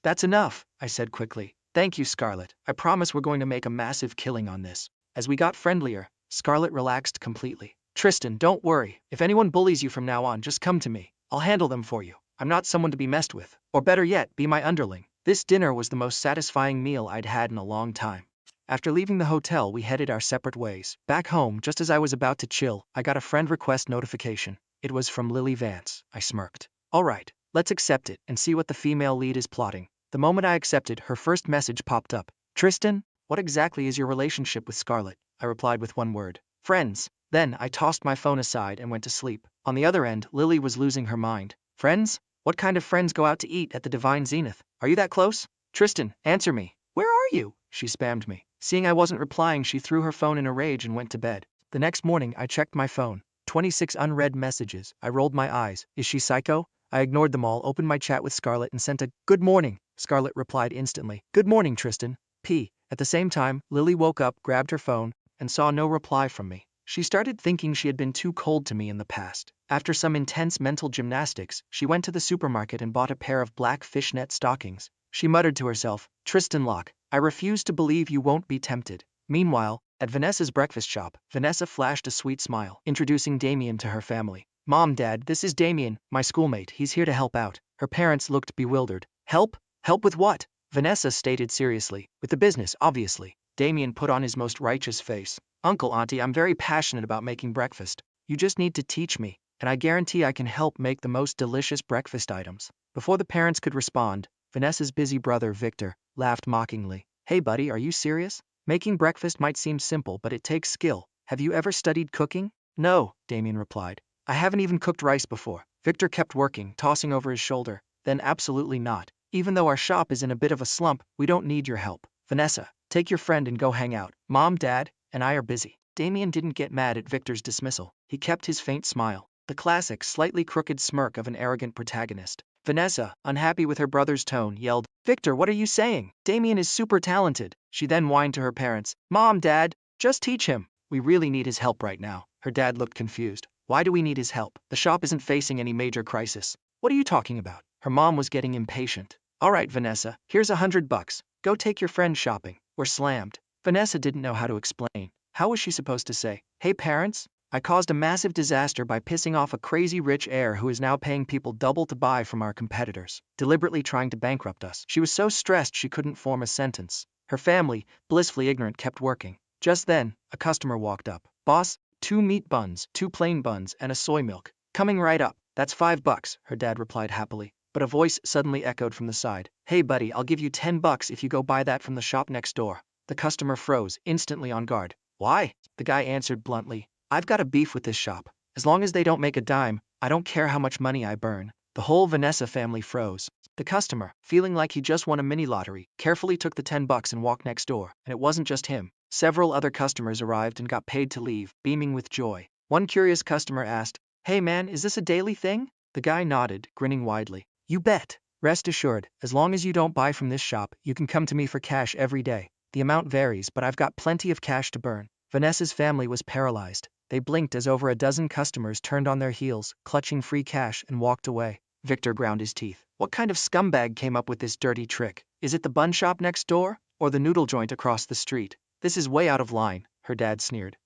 I said quickly. Thank you, Scarlett. I promise we're going to make a massive killing on this. As we got friendlier, Scarlett relaxed completely. Tristan, don't worry. If anyone bullies you from now on, just come to me. I'll handle them for you. I'm not someone to be messed with. Or better yet, be my underling. This dinner was the most satisfying meal I'd had in a long time. After leaving the hotel, we headed our separate ways. Back home, just as I was about to chill, I got a friend request notification. It was from Lily Vance. I smirked. All right, let's accept it and see what the female lead is plotting. The moment I accepted, her first message popped up. Tristan, what exactly is your relationship with Scarlett? I replied with one word. Friends. Then I tossed my phone aside and went to sleep. On the other end, Lily was losing her mind. Friends? What kind of friends go out to eat at the Divine Zenith? Are you that close? Tristan, answer me. Where are you? She spammed me. Seeing I wasn't replying, she threw her phone in a rage and went to bed. The next morning, I checked my phone. 26 unread messages. I rolled my eyes. Is she psycho? I ignored them all, opened my chat with Scarlett and sent a good morning. Scarlett replied instantly. Good morning, Tristan. P. At the same time, Lily woke up, grabbed her phone, and saw no reply from me. She started thinking she had been too cold to me in the past. After some intense mental gymnastics, she went to the supermarket and bought a pair of black fishnet stockings. She muttered to herself, Tristan Locke, I refuse to believe you won't be tempted. Meanwhile, at Vanessa's breakfast shop, Vanessa flashed a sweet smile, introducing Damien to her family. Mom, Dad, this is Damien, my schoolmate. He's here to help out. Her parents looked bewildered. Help? Help with what? Vanessa stated seriously. With the business, obviously. Damien put on his most righteous face. Uncle, Auntie, I'm very passionate about making breakfast. You just need to teach me, and I guarantee I can help make the most delicious breakfast items. Before the parents could respond, Vanessa's busy brother, Victor, laughed mockingly. Hey buddy, are you serious? Making breakfast might seem simple, but it takes skill. Have you ever studied cooking? No, Damien replied. I haven't even cooked rice before. Victor kept working, tossing over his shoulder. Then absolutely not. Even though our shop is in a bit of a slump, we don't need your help. Vanessa, take your friend and go hang out. Mom, Dad, and I are busy. Damien didn't get mad at Victor's dismissal. He kept his faint smile, the classic, slightly crooked smirk of an arrogant protagonist. Vanessa, unhappy with her brother's tone, yelled, "Victor, what are you saying? Damien is super talented." She then whined to her parents, "Mom, Dad, just teach him. We really need his help right now." Her dad looked confused. "Why do we need his help? The shop isn't facing any major crisis." "What are you talking about?" Her mom was getting impatient. "All right, Vanessa, here's $100. Go take your friend shopping. We're slammed." Vanessa didn't know how to explain. How was she supposed to say, "Hey parents, I caused a massive disaster by pissing off a crazy rich heir who is now paying people double to buy from our competitors, deliberately trying to bankrupt us." She was so stressed she couldn't form a sentence. Her family, blissfully ignorant, kept working. Just then, a customer walked up. "Boss, 2 meat buns, 2 plain buns, and a soy milk." "Coming right up." "That's $5, her dad replied happily. But a voice suddenly echoed from the side. "Hey buddy, I'll give you $10 if you go buy that from the shop next door." The customer froze, instantly on guard. "Why?" The guy answered bluntly. "I've got a beef with this shop. As long as they don't make a dime, I don't care how much money I burn." The whole Vanessa family froze. The customer, feeling like he just won a mini lottery, carefully took the $10 and walked next door. And it wasn't just him. Several other customers arrived and got paid to leave, beaming with joy. One curious customer asked, "Hey man, is this a daily thing?" The guy nodded, grinning widely. "You bet. Rest assured, as long as you don't buy from this shop, you can come to me for cash every day. The amount varies, but I've got plenty of cash to burn." Vanessa's family was paralyzed. They blinked as over a dozen customers turned on their heels, clutching free cash, and walked away. Victor ground his teeth. What kind of scumbag came up with this dirty trick? Is it the bun shop next door? Or the noodle joint across the street? This is way out of line, her dad sneered.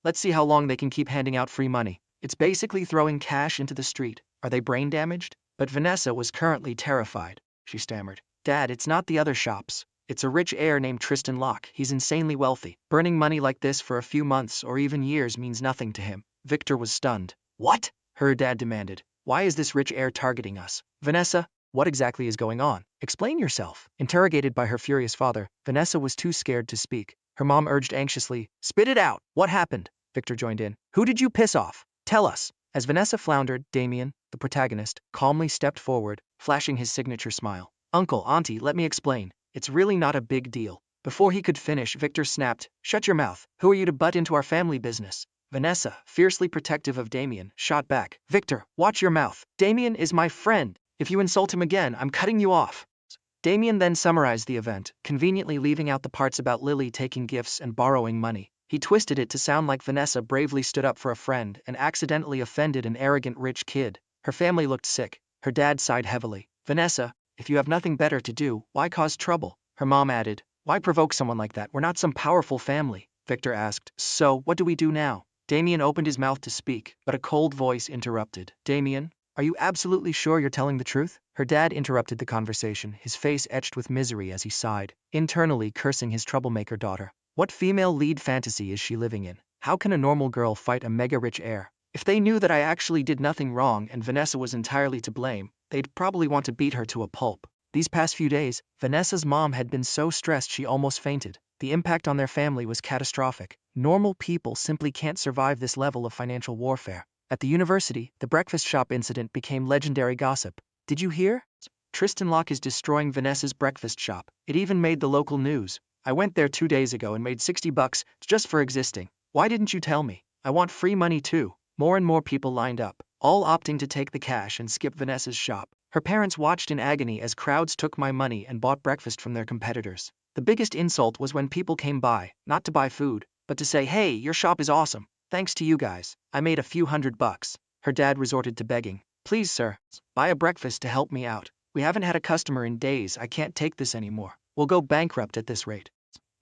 Let's see how long they can keep handing out free money. It's basically throwing cash into the street. Are they brain damaged? But Vanessa was currently terrified. She stammered, "Dad, it's not the other shops. It's a rich heir named Tristan Locke. He's insanely wealthy. Burning money like this for a few months or even years means nothing to him." Victor was stunned. "What?" her dad demanded. "Why is this rich heir targeting us?" "Vanessa, what exactly is going on? Explain yourself." Interrogated by her furious father, Vanessa was too scared to speak. Her mom urged anxiously, "Spit it out. What happened?" Victor joined in. "Who did you piss off? Tell us." As Vanessa floundered, Damien, the protagonist, calmly stepped forward, flashing his signature smile. "Uncle, auntie, let me explain. It's really not a big deal." Before he could finish, Victor snapped, "Shut your mouth. Who are you to butt into our family business?" Vanessa, fiercely protective of Damien, shot back, "Victor, watch your mouth. Damien is my friend. If you insult him again, I'm cutting you off." Damien then summarized the event, conveniently leaving out the parts about Lily taking gifts and borrowing money. He twisted it to sound like Vanessa bravely stood up for a friend and accidentally offended an arrogant rich kid. Her family looked sick. Her dad sighed heavily. "Vanessa, if you have nothing better to do, why cause trouble?" Her mom added, "Why provoke someone like that? We're not some powerful family." Victor asked, "So, what do we do now?" Damien opened his mouth to speak, but a cold voice interrupted. "Damien, are you absolutely sure you're telling the truth?" Her dad interrupted the conversation, his face etched with misery as he sighed, internally cursing his troublemaker daughter. What female lead fantasy is she living in? How can a normal girl fight a mega-rich heir? If they knew that I actually did nothing wrong and Vanessa was entirely to blame, they'd probably want to beat her to a pulp. These past few days, Vanessa's mom had been so stressed she almost fainted. The impact on their family was catastrophic. Normal people simply can't survive this level of financial warfare. At the university, the breakfast shop incident became legendary gossip. "Did you hear? Tristan Locke is destroying Vanessa's breakfast shop. It even made the local news. I went there 2 days ago and made $60 just for existing. Why didn't you tell me? I want free money too." More and more people lined up, all opting to take the cash and skip Vanessa's shop. Her parents watched in agony as crowds took my money and bought breakfast from their competitors. The biggest insult was when people came by, not to buy food, but to say, "Hey, your shop is awesome. Thanks to you guys, I made a few $100. Her dad resorted to begging, "Please sir, buy a breakfast to help me out. We haven't had a customer in days. I can't take this anymore. We'll go bankrupt at this rate."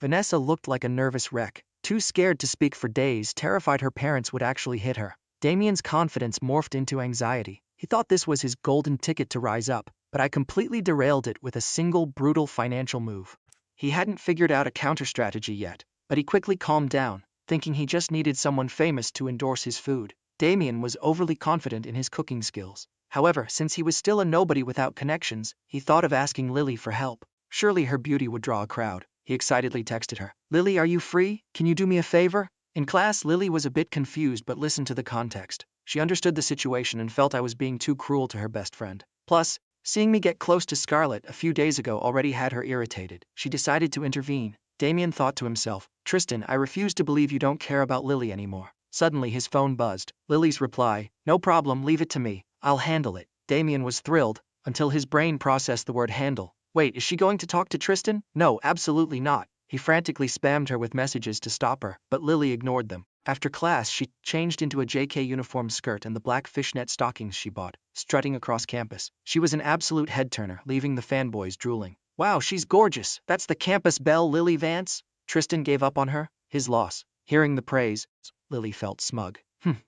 Vanessa looked like a nervous wreck, too scared to speak for days, terrified her parents would actually hit her. Damien's confidence morphed into anxiety. He thought this was his golden ticket to rise up, but I completely derailed it with a single brutal financial move. He hadn't figured out a counter-strategy yet, but he quickly calmed down, thinking he just needed someone famous to endorse his food. Damien was overly confident in his cooking skills. However, since he was still a nobody without connections, he thought of asking Lily for help. Surely her beauty would draw a crowd. He excitedly texted her, "Lily, are you free? Can you do me a favor?" In class, Lily was a bit confused but listened to the context. She understood the situation and felt I was being too cruel to her best friend. Plus, seeing me get close to Scarlett a few days ago already had her irritated. She decided to intervene. Damien thought to himself, Tristan, I refuse to believe you don't care about Lily anymore. Suddenly his phone buzzed. Lily's reply, no problem, leave it to me. I'll handle it. Damien was thrilled, until his brain processed the word handle. Wait, is she going to talk to Tristan? No, absolutely not. He frantically spammed her with messages to stop her, but Lily ignored them. After class, she changed into a JK uniform skirt and the black fishnet stockings she bought, strutting across campus. She was an absolute head-turner, leaving the fanboys drooling. Wow, she's gorgeous. That's the campus belle, Lily Vance. Tristan gave up on her. His loss. Hearing the praise, Lily felt smug.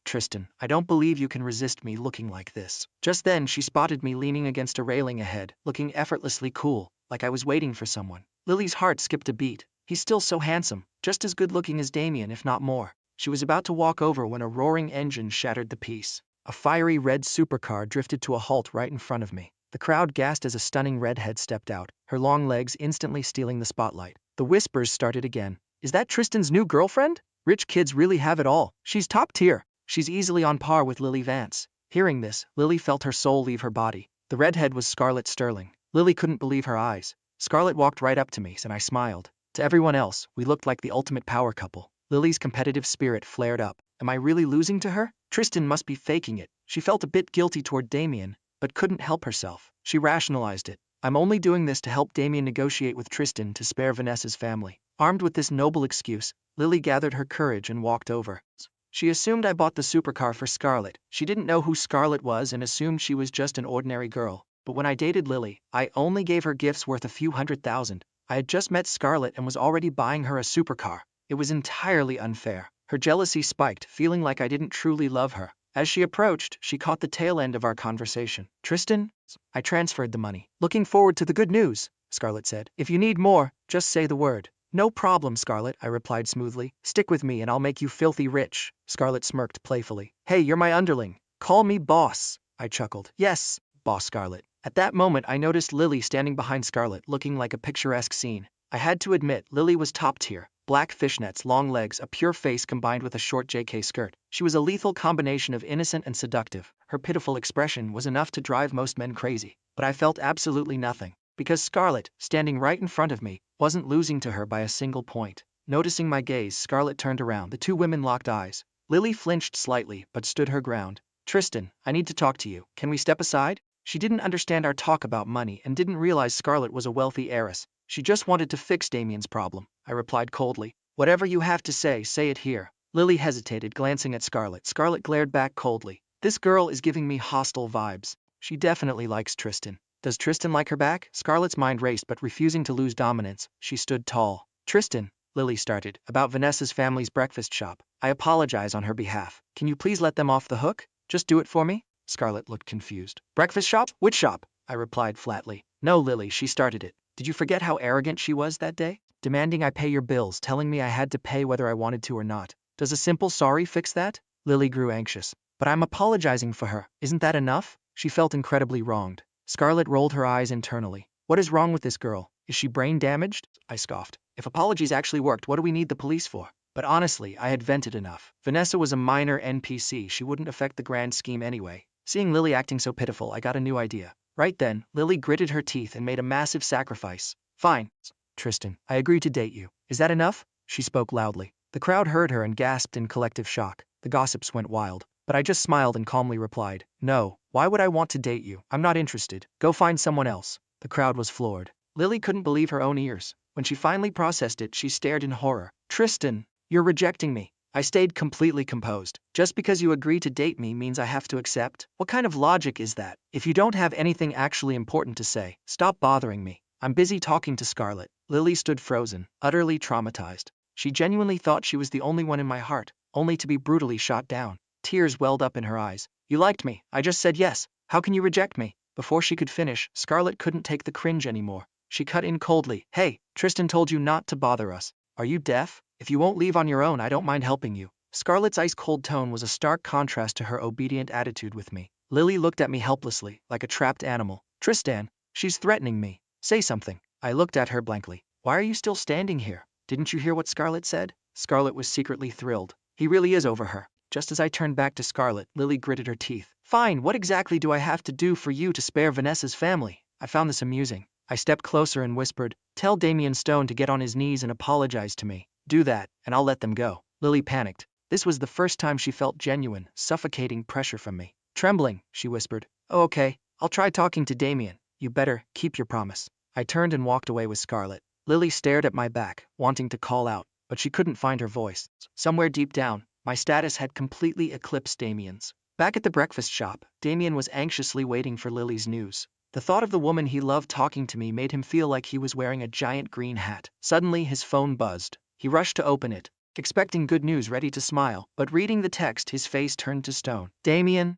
Tristan, I don't believe you can resist me looking like this. Just then she spotted me leaning against a railing ahead, looking effortlessly cool, like I was waiting for someone. Lily's heart skipped a beat. He's still so handsome, just as good-looking as Damien, if not more. She was about to walk over when a roaring engine shattered the peace. A fiery red supercar drifted to a halt right in front of me. The crowd gasped as a stunning redhead stepped out, her long legs instantly stealing the spotlight. The whispers started again. Is that Tristan's new girlfriend? Rich kids really have it all. She's top tier. She's easily on par with Lily Vance. Hearing this, Lily felt her soul leave her body. The redhead was Scarlett Sterling. Lily couldn't believe her eyes. Scarlett walked right up to me, and I smiled. To everyone else, we looked like the ultimate power couple. Lily's competitive spirit flared up. Am I really losing to her? Tristan must be faking it. She felt a bit guilty toward Damien, but couldn't help herself. She rationalized it. I'm only doing this to help Damien negotiate with Tristan to spare Vanessa's family. Armed with this noble excuse, Lily gathered her courage and walked over. She assumed I bought the supercar for Scarlett. She didn't know who Scarlett was and assumed she was just an ordinary girl. But when I dated Lily, I only gave her gifts worth a few $100,000. I had just met Scarlett and was already buying her a supercar. It was entirely unfair. Her jealousy spiked, feeling like I didn't truly love her. As she approached, she caught the tail end of our conversation. Tristan? I transferred the money. Looking forward to the good news, Scarlett said. If you need more, just say the word. No problem, Scarlett, I replied smoothly. Stick with me and I'll make you filthy rich. Scarlett smirked playfully. Hey, you're my underling. Call me boss, I chuckled. Yes, boss Scarlett. At that moment, I noticed Lily standing behind Scarlett, looking like a picturesque scene. I had to admit, Lily was top tier. Black fishnets, long legs, a pure face combined with a short JK skirt. She was a lethal combination of innocent and seductive. Her pitiful expression was enough to drive most men crazy. But I felt absolutely nothing. Because Scarlett, standing right in front of me, wasn't losing to her by a single point. Noticing my gaze, Scarlett turned around. The two women locked eyes. Lily flinched slightly, but stood her ground. Tristan, I need to talk to you. Can we step aside? She didn't understand our talk about money and didn't realize Scarlett was a wealthy heiress. She just wanted to fix Damien's problem. I replied coldly. Whatever you have to say it here. Lily hesitated, glancing at Scarlett. Scarlett glared back coldly. This girl is giving me hostile vibes. She definitely likes Tristan. Does Tristan like her back? Scarlett's mind raced, but refusing to lose dominance, she stood tall. Tristan, Lily started, about Vanessa's family's breakfast shop. I apologize on her behalf. Can you please let them off the hook? Just do it for me? Scarlett looked confused. Breakfast shop? Which shop? I replied flatly. No, Lily, she started it. Did you forget how arrogant she was that day? Demanding I pay your bills, telling me I had to pay whether I wanted to or not. Does a simple sorry fix that? Lily grew anxious. But I'm apologizing for her. Isn't that enough? She felt incredibly wronged. Scarlett rolled her eyes internally. What is wrong with this girl? Is she brain damaged? I scoffed. If apologies actually worked, what do we need the police for? But honestly, I had vented enough. Vanessa was a minor NPC. She wouldn't affect the grand scheme anyway. Seeing Lily acting so pitiful, I got a new idea. Right then, Lily gritted her teeth and made a massive sacrifice. Fine. Tristan, I agree to date you. Is that enough? She spoke loudly. The crowd heard her and gasped in collective shock. The gossips went wild. But I just smiled and calmly replied, no, why would I want to date you? I'm not interested. Go find someone else. The crowd was floored. Lily couldn't believe her own ears. When she finally processed it, she stared in horror. Tristan, you're rejecting me. I stayed completely composed. Just because you agree to date me means I have to accept? What kind of logic is that? If you don't have anything actually important to say, stop bothering me. I'm busy talking to Scarlett. Lily stood frozen, utterly traumatized. She genuinely thought she was the only one in my heart, only to be brutally shot down. Tears welled up in her eyes. You liked me. I just said yes. How can you reject me? Before she could finish, Scarlett couldn't take the cringe anymore. She cut in coldly. Hey, Tristan told you not to bother us. Are you deaf? If you won't leave on your own, I don't mind helping you. Scarlett's ice-cold tone was a stark contrast to her obedient attitude with me. Lily looked at me helplessly, like a trapped animal. Tristan, she's threatening me. Say something. I looked at her blankly. Why are you still standing here? Didn't you hear what Scarlett said? Scarlett was secretly thrilled. He really is over her. Just as I turned back to Scarlett, Lily gritted her teeth. Fine, what exactly do I have to do for you to spare Vanessa's family? I found this amusing. I stepped closer and whispered, "Tell Damien Stone to get on his knees and apologize to me. Do that, and I'll let them go." Lily panicked. This was the first time she felt genuine, suffocating pressure from me. Trembling, she whispered, "Oh, okay, I'll try talking to Damien. You better keep your promise." I turned and walked away with Scarlett. Lily stared at my back, wanting to call out, but she couldn't find her voice. Somewhere deep down, my status had completely eclipsed Damien's. Back at the breakfast shop, Damien was anxiously waiting for Lily's news. The thought of the woman he loved talking to me made him feel like he was wearing a giant green hat. Suddenly, his phone buzzed. He rushed to open it, expecting good news, ready to smile, but reading the text, his face turned to stone. "Damien,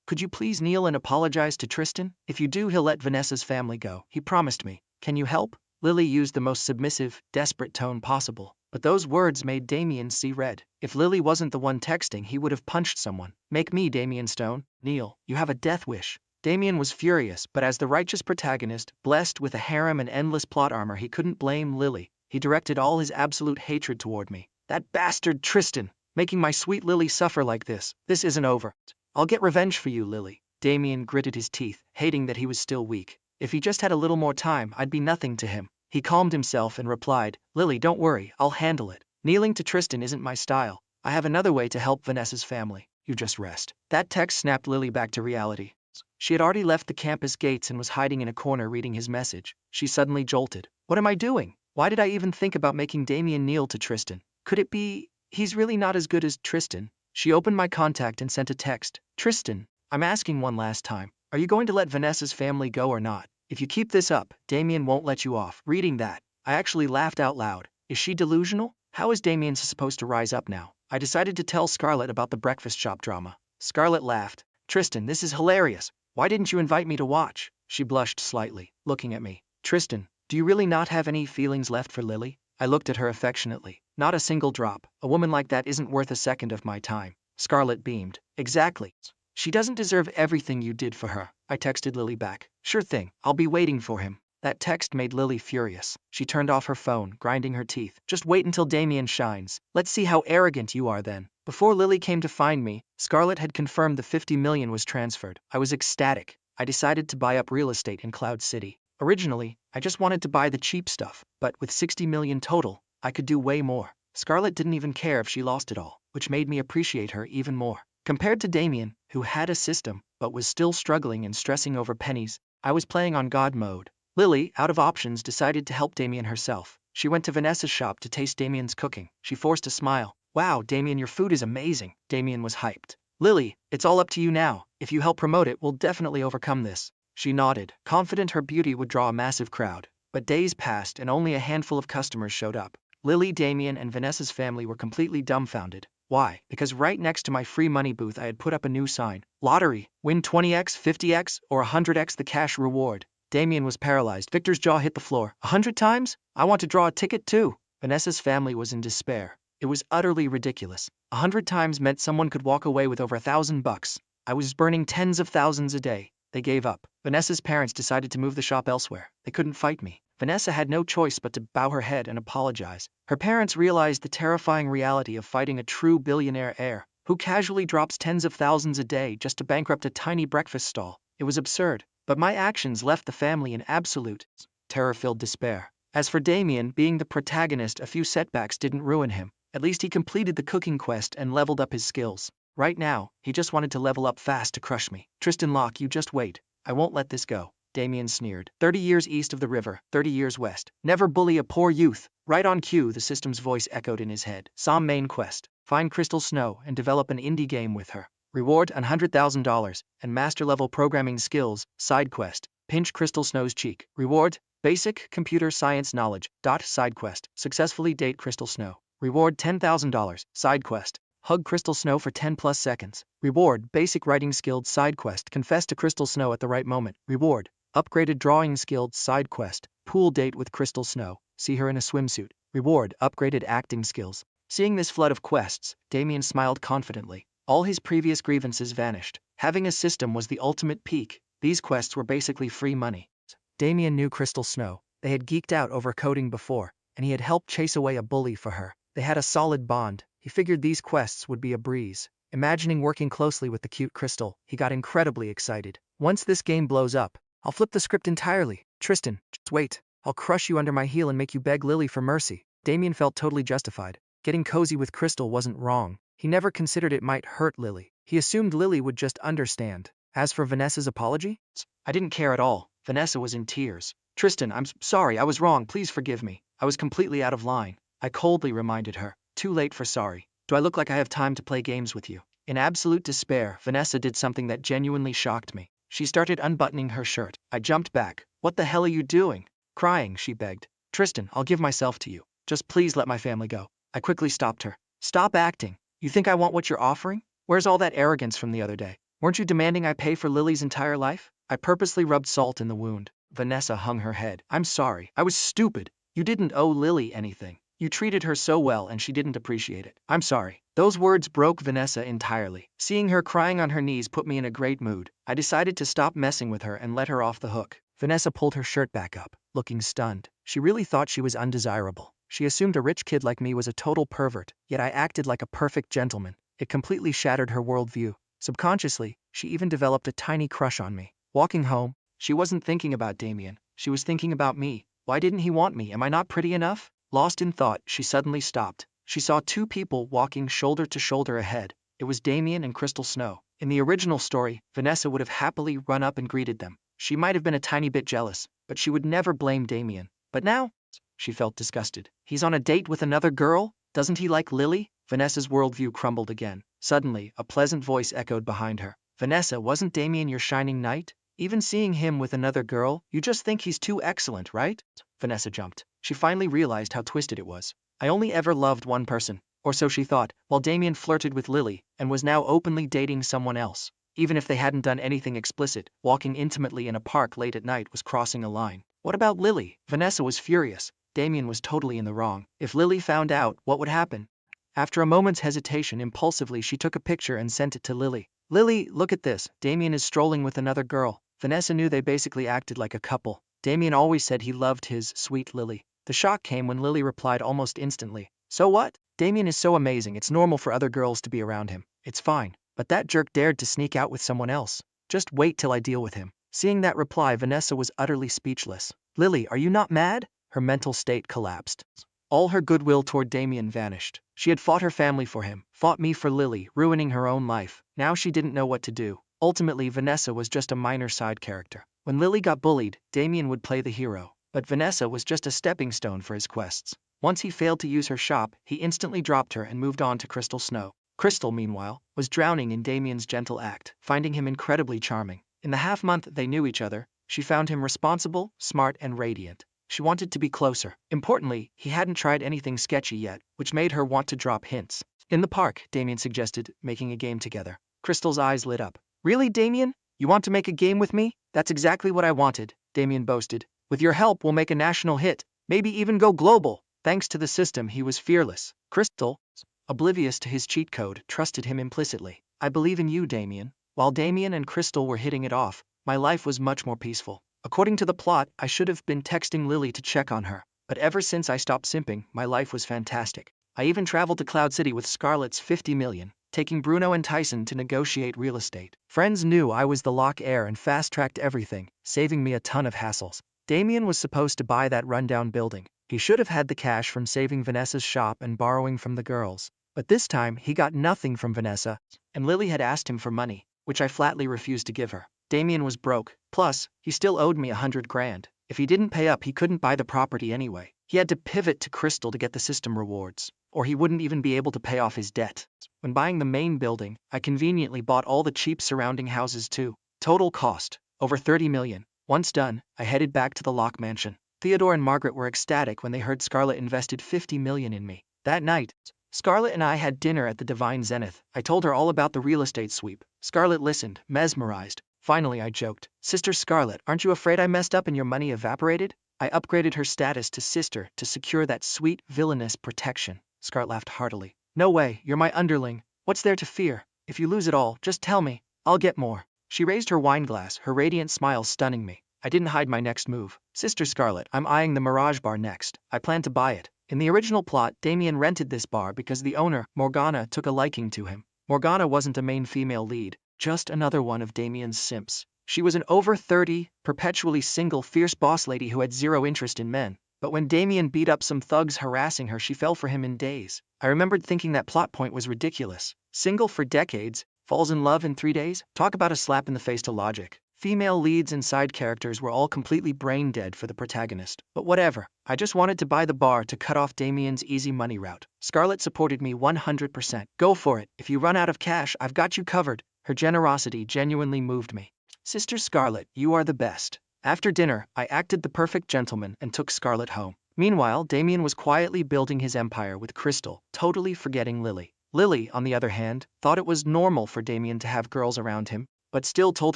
could you please kneel and apologize to Tristan? If you do, he'll let Vanessa's family go. He promised me. Can you help?" Lily used the most submissive, desperate tone possible, but those words made Damien see red. If Lily wasn't the one texting, he would have punched someone. "Make me, Damien Stone. Kneel. You have a death wish." Damien was furious, but as the righteous protagonist, blessed with a harem and endless plot armor, he couldn't blame Lily. He directed all his absolute hatred toward me. "That bastard Tristan, making my sweet Lily suffer like this. This isn't over. I'll get revenge for you, Lily." Damien gritted his teeth, hating that he was still weak. If he just had a little more time, I'd be nothing to him. He calmed himself and replied, "Lily, don't worry, I'll handle it. Kneeling to Tristan isn't my style. I have another way to help Vanessa's family. You just rest." That text snapped Lily back to reality. She had already left the campus gates and was hiding in a corner reading his message. She suddenly jolted. "What am I doing? Why did I even think about making Damien kneel to Tristan? Could it be he's really not as good as Tristan?" She opened my contact and sent a text. "Tristan, I'm asking one last time. Are you going to let Vanessa's family go or not? If you keep this up, Damien won't let you off." Reading that, I actually laughed out loud. Is she delusional? How is Damien supposed to rise up now? I decided to tell Scarlett about the breakfast shop drama. Scarlett laughed. "Tristan, this is hilarious. Why didn't you invite me to watch?" She blushed slightly, looking at me. "Tristan, do you really not have any feelings left for Lily?" I looked at her affectionately. "Not a single drop. A woman like that isn't worth a second of my time." Scarlett beamed. "Exactly. She doesn't deserve everything you did for her." I texted Lily back. "Sure thing, I'll be waiting for him." That text made Lily furious. She turned off her phone, grinding her teeth. "Just wait until Damien shines. Let's see how arrogant you are then." Before Lily came to find me, Scarlett had confirmed the 50 million was transferred. I was ecstatic. I decided to buy up real estate in Cloud City. Originally, I just wanted to buy the cheap stuff, but with 60 million total, I could do way more. Scarlett didn't even care if she lost it all, which made me appreciate her even more. Compared to Damien, who had a system, but was still struggling and stressing over pennies, I was playing on God mode. Lily, out of options, decided to help Damien herself. She went to Vanessa's shop to taste Damien's cooking. She forced a smile. "Wow, Damien, your food is amazing." Damien was hyped. "Lily, it's all up to you now. If you help promote it, we'll definitely overcome this." She nodded, confident her beauty would draw a massive crowd. But days passed and only a handful of customers showed up. Lily, Damien, and Vanessa's family were completely dumbfounded. Why? Because right next to my free money booth I had put up a new sign. "Lottery. Win 20x, 50x, or 100x the cash reward." Damien was paralyzed. Victor's jaw hit the floor. "100 times? I want to draw a ticket too." Vanessa's family was in despair. It was utterly ridiculous. 100 times meant someone could walk away with over $1,000. I was burning tens of thousands a day. They gave up. Vanessa's parents decided to move the shop elsewhere. They couldn't fight me. Vanessa had no choice but to bow her head and apologize. Her parents realized the terrifying reality of fighting a true billionaire heir, who casually drops tens of thousands a day just to bankrupt a tiny breakfast stall. It was absurd, but my actions left the family in absolute, terror-filled despair. As for Damien, being the protagonist, a few setbacks didn't ruin him. At least he completed the cooking quest and leveled up his skills. Right now, he just wanted to level up fast to crush me. "Tristan Locke, you just wait. I won't let this go." Damien sneered. 30 years east of the river, 30 years west. Never bully a poor youth. Right on cue, the system's voice echoed in his head. "Some main quest. Find Crystal Snow and develop an indie game with her. Reward $100,000 and master-level programming skills. Side quest. Pinch Crystal Snow's cheek. Reward, basic computer science knowledge. Side quest. Successfully date Crystal Snow. Reward $10,000. Side quest. Hug Crystal Snow for 10 plus seconds. Reward, basic writing skilled. Side quest. Confess to Crystal Snow at the right moment. Reward, upgraded drawing skilled. Side quest. Pool date with Crystal Snow. See her in a swimsuit. Reward, upgraded acting skills." Seeing this flood of quests, Damien smiled confidently. All his previous grievances vanished. Having a system was the ultimate peak. These quests were basically free money. Damien knew Crystal Snow. They had geeked out over coding before, and he had helped chase away a bully for her. They had a solid bond. He figured these quests would be a breeze. Imagining working closely with the cute Crystal, he got incredibly excited. "Once this game blows up, I'll flip the script entirely. Tristan, just wait. I'll crush you under my heel and make you beg Lily for mercy. Damien felt totally justified. Getting cozy with Crystal wasn't wrong. He never considered it might hurt Lily. He assumed Lily would just understand. As for Vanessa's apology, I didn't care at all. Vanessa was in tears. Tristan, I'm sorry, I was wrong, please forgive me. I was completely out of line. I coldly reminded her. Too late for sorry. Do I look like I have time to play games with you? In absolute despair, Vanessa did something that genuinely shocked me. She started unbuttoning her shirt. I jumped back. What the hell are you doing? Crying, she begged. Tristan, I'll give myself to you. Just please let my family go. I quickly stopped her. Stop acting. You think I want what you're offering? Where's all that arrogance from the other day? Weren't you demanding I pay for Lily's entire life? I purposely rubbed salt in the wound. Vanessa hung her head. I'm sorry. I was stupid. You didn't owe Lily anything. You treated her so well and she didn't appreciate it. I'm sorry. Those words broke Vanessa entirely. Seeing her crying on her knees put me in a great mood. I decided to stop messing with her and let her off the hook. Vanessa pulled her shirt back up, looking stunned. She really thought she was undesirable. She assumed a rich kid like me was a total pervert, yet I acted like a perfect gentleman. It completely shattered her worldview. Subconsciously, she even developed a tiny crush on me. Walking home, she wasn't thinking about Damien. She was thinking about me. Why didn't he want me? Am I not pretty enough? Lost in thought, she suddenly stopped. She saw two people walking shoulder to shoulder ahead. It was Damien and Crystal Snow. In the original story, Vanessa would have happily run up and greeted them. She might have been a tiny bit jealous, but she would never blame Damien. But now, she felt disgusted. He's on a date with another girl? Doesn't he like Lily? Vanessa's worldview crumbled again. Suddenly, a pleasant voice echoed behind her. Vanessa, wasn't Damien your shining knight? Even seeing him with another girl, you just think he's too excellent, right? Vanessa jumped. She finally realized how twisted it was. I only ever loved one person, or so she thought, while Damien flirted with Lily and was now openly dating someone else. Even if they hadn't done anything explicit, walking intimately in a park late at night was crossing a line. What about Lily? Vanessa was furious. Damien was totally in the wrong. If Lily found out, what would happen? After a moment's hesitation, impulsively she took a picture and sent it to Lily. Lily, look at this. Damien is strolling with another girl. Vanessa knew they basically acted like a couple. Damien always said he loved his sweet Lily. The shock came when Lily replied almost instantly. So what? Damien is so amazing, it's normal for other girls to be around him. It's fine. But that jerk dared to sneak out with someone else. Just wait till I deal with him. Seeing that reply, Vanessa was utterly speechless. Lily, are you not mad? Her mental state collapsed. All her goodwill toward Damien vanished. She had fought her family for him, fought me for Lily, ruining her own life. Now she didn't know what to do. Ultimately, Vanessa was just a minor side character. When Lily got bullied, Damien would play the hero. But Vanessa was just a stepping stone for his quests. Once he failed to use her shop, he instantly dropped her and moved on to Crystal Snow. Crystal, meanwhile, was drowning in Damien's gentle act, finding him incredibly charming. In the half-month they knew each other, she found him responsible, smart, and radiant. She wanted to be closer. Importantly, he hadn't tried anything sketchy yet, which made her want to drop hints. In the park, Damien suggested making a game together. Crystal's eyes lit up. Really, Damien? You want to make a game with me? That's exactly what I wanted, Damien boasted. With your help, we'll make a national hit, maybe even go global. Thanks to the system, he was fearless. Crystal, oblivious to his cheat code, trusted him implicitly. I believe in you, Damien. While Damien and Crystal were hitting it off, my life was much more peaceful. According to the plot, I should have been texting Lily to check on her. But ever since I stopped simping, my life was fantastic. I even traveled to Cloud City with Scarlett's 50 million, taking Bruno and Tyson to negotiate real estate. Friends knew I was the lock heir and fast-tracked everything, saving me a ton of hassles. Damien was supposed to buy that rundown building. He should have had the cash from saving Vanessa's shop and borrowing from the girls. But this time, he got nothing from Vanessa, and Lily had asked him for money, which I flatly refused to give her. Damien was broke, plus, he still owed me 100 grand. If he didn't pay up, he couldn't buy the property anyway. He had to pivot to Crystal to get the system rewards, or he wouldn't even be able to pay off his debt. When buying the main building, I conveniently bought all the cheap surrounding houses too. Total cost, over 30 million. Once done, I headed back to the Lock Mansion. Theodore and Margaret were ecstatic when they heard Scarlett invested 50 million in me. That night, Scarlett and I had dinner at the Divine Zenith. I told her all about the real estate sweep. Scarlett listened, mesmerized. Finally, I joked, Sister Scarlett, aren't you afraid I messed up and your money evaporated? I upgraded her status to sister to secure that sweet, villainous protection. Scarlett laughed heartily. No way, you're my underling. What's there to fear? If you lose it all, just tell me. I'll get more. She raised her wine glass, her radiant smile stunning me. I didn't hide my next move. Sister Scarlett, I'm eyeing the Mirage Bar next. I plan to buy it. In the original plot, Damien rented this bar because the owner, Morgana, took a liking to him. Morgana wasn't a main female lead, just another one of Damien's simps. She was an over 30, perpetually single, fierce boss lady who had zero interest in men. But when Damien beat up some thugs harassing her, she fell for him in days. I remembered thinking that plot point was ridiculous. Single for decades, falls in love in 3 days? Talk about a slap in the face to logic. Female leads and side characters were all completely brain dead for the protagonist. But whatever, I just wanted to buy the bar to cut off Damien's easy money route. Scarlett supported me 100%. Go for it, if you run out of cash, I've got you covered. Her generosity genuinely moved me. Sister Scarlett, you are the best. After dinner, I acted the perfect gentleman and took Scarlett home. Meanwhile, Damien was quietly building his empire with Crystal, totally forgetting Lily. Lily, on the other hand, thought it was normal for Damien to have girls around him, but still told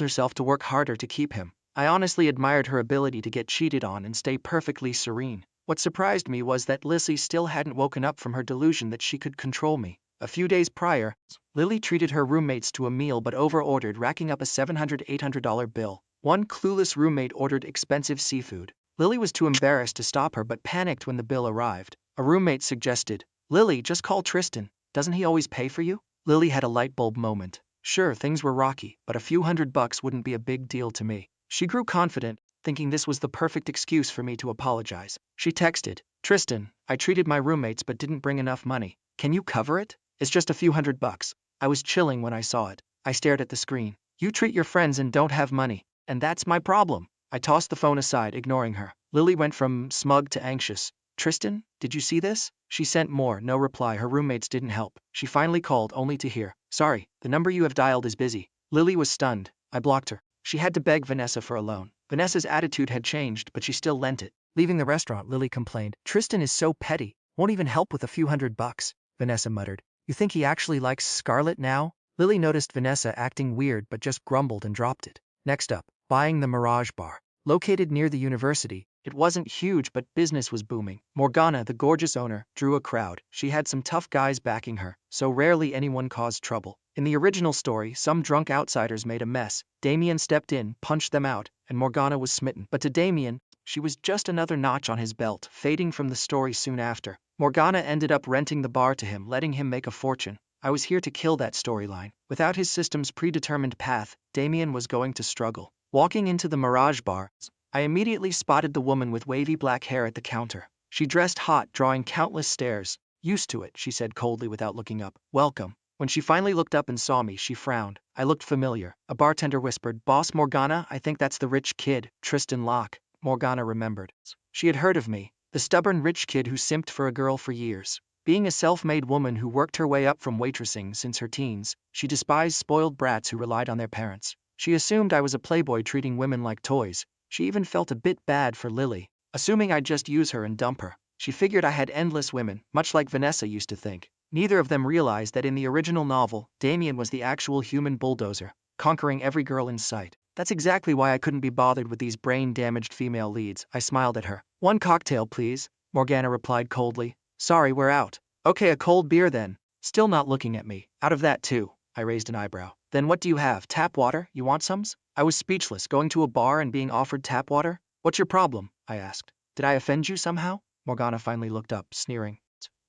herself to work harder to keep him. I honestly admired her ability to get cheated on and stay perfectly serene. What surprised me was that Lily still hadn't woken up from her delusion that she could control me. A few days prior, Lily treated her roommates to a meal but over-ordered, racking up a $700–800 bill. One clueless roommate ordered expensive seafood. Lily was too embarrassed to stop her but panicked when the bill arrived. A roommate suggested, "Lily, just call Tristan. Doesn't he always pay for you?" Lily had a light bulb moment. Sure, things were rocky, but a few $100 wouldn't be a big deal to me. She grew confident, thinking this was the perfect excuse for me to apologize. She texted, "Tristan, I treated my roommates but didn't bring enough money. Can you cover it? It's just a few $100. I was chilling when I saw it. I stared at the screen. You treat your friends and don't have money, and that's my problem. I tossed the phone aside, ignoring her. Lily went from smug to anxious. "Tristan, did you see this?" She sent more, no reply. Her roommates didn't help. She finally called, only to hear, "Sorry, the number you have dialed is busy." Lily was stunned. I blocked her. She had to beg Vanessa for a loan. Vanessa's attitude had changed, but she still lent it. Leaving the restaurant, Lily complained, "Tristan is so petty, won't even help with a few $100. Vanessa muttered, "You think he actually likes Scarlett now?" Lily noticed Vanessa acting weird but just grumbled and dropped it. Next up, buying the Mirage Bar. Located near the university, it wasn't huge but business was booming. Morgana, the gorgeous owner, drew a crowd. She had some tough guys backing her, so rarely anyone caused trouble. In the original story, some drunk outsiders made a mess. Damien stepped in, punched them out, and Morgana was smitten. But to Damien, she was just another notch on his belt, fading from the story soon after. Morgana ended up renting the bar to him, letting him make a fortune. I was here to kill that storyline. Without his system's predetermined path, Damien was going to struggle. Walking into the Mirage Bar, I immediately spotted the woman with wavy black hair at the counter. She dressed hot, drawing countless stares. "Used to it," she said coldly without looking up. "Welcome." When she finally looked up and saw me, she frowned. I looked familiar. A bartender whispered, "Boss Morgana, I think that's the rich kid, Tristan Locke." Morgana remembered. She had heard of me, the stubborn rich kid who simped for a girl for years. Being a self-made woman who worked her way up from waitressing since her teens, she despised spoiled brats who relied on their parents. She assumed I was a playboy treating women like toys. She even felt a bit bad for Lily, assuming I'd just use her and dump her. She figured I had endless women, much like Vanessa used to think. Neither of them realized that in the original novel, Damien was the actual human bulldozer, conquering every girl in sight. That's exactly why I couldn't be bothered with these brain-damaged female leads. I smiled at her. "One cocktail, please," Morgana replied coldly. "Sorry, we're out." "Okay, a cold beer then." Still not looking at me. "Out of that too." I raised an eyebrow. "Then what do you have? Tap water? You want somes?" I was speechless, going to a bar and being offered tap water. "What's your problem?" I asked. "Did I offend you somehow?" Morgana finally looked up, sneering.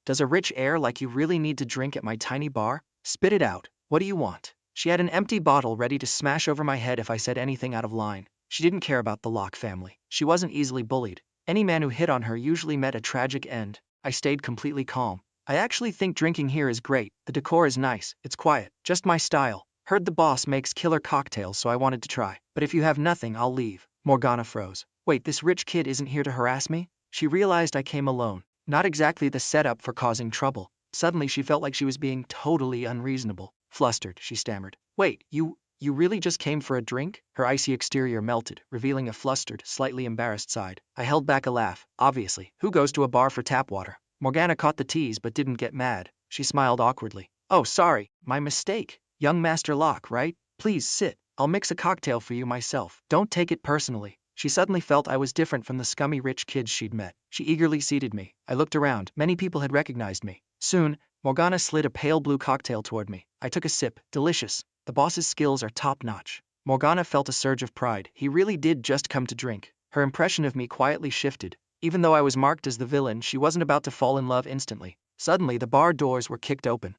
"Does a rich heir like you really need to drink at my tiny bar? Spit it out. What do you want?" She had an empty bottle ready to smash over my head if I said anything out of line. She didn't care about the Locke family. She wasn't easily bullied. Any man who hit on her usually met a tragic end. I stayed completely calm. "I actually think drinking here is great. The decor is nice, it's quiet, just my style. Heard the boss makes killer cocktails, so I wanted to try. But if you have nothing, I'll leave." Morgana froze. "Wait, this rich kid isn't here to harass me?" She realized I came alone. Not exactly the setup for causing trouble. Suddenly she felt like she was being totally unreasonable. Flustered, she stammered. "Wait, you really just came for a drink?" Her icy exterior melted, revealing a flustered, slightly embarrassed side. I held back a laugh. Obviously, who goes to a bar for tap water? Morgana caught the tease but didn't get mad. She smiled awkwardly. "Oh, sorry, my mistake. Young Master Locke, right? Please sit. I'll mix a cocktail for you myself. Don't take it personally." She suddenly felt I was different from the scummy rich kids she'd met. She eagerly seated me. I looked around. Many people had recognized me. Soon, Morgana slid a pale blue cocktail toward me. I took a sip. Delicious. The boss's skills are top-notch. Morgana felt a surge of pride. He really did just come to drink. Her impression of me quietly shifted. Even though I was marked as the villain, she wasn't about to fall in love instantly. Suddenly the bar doors were kicked open.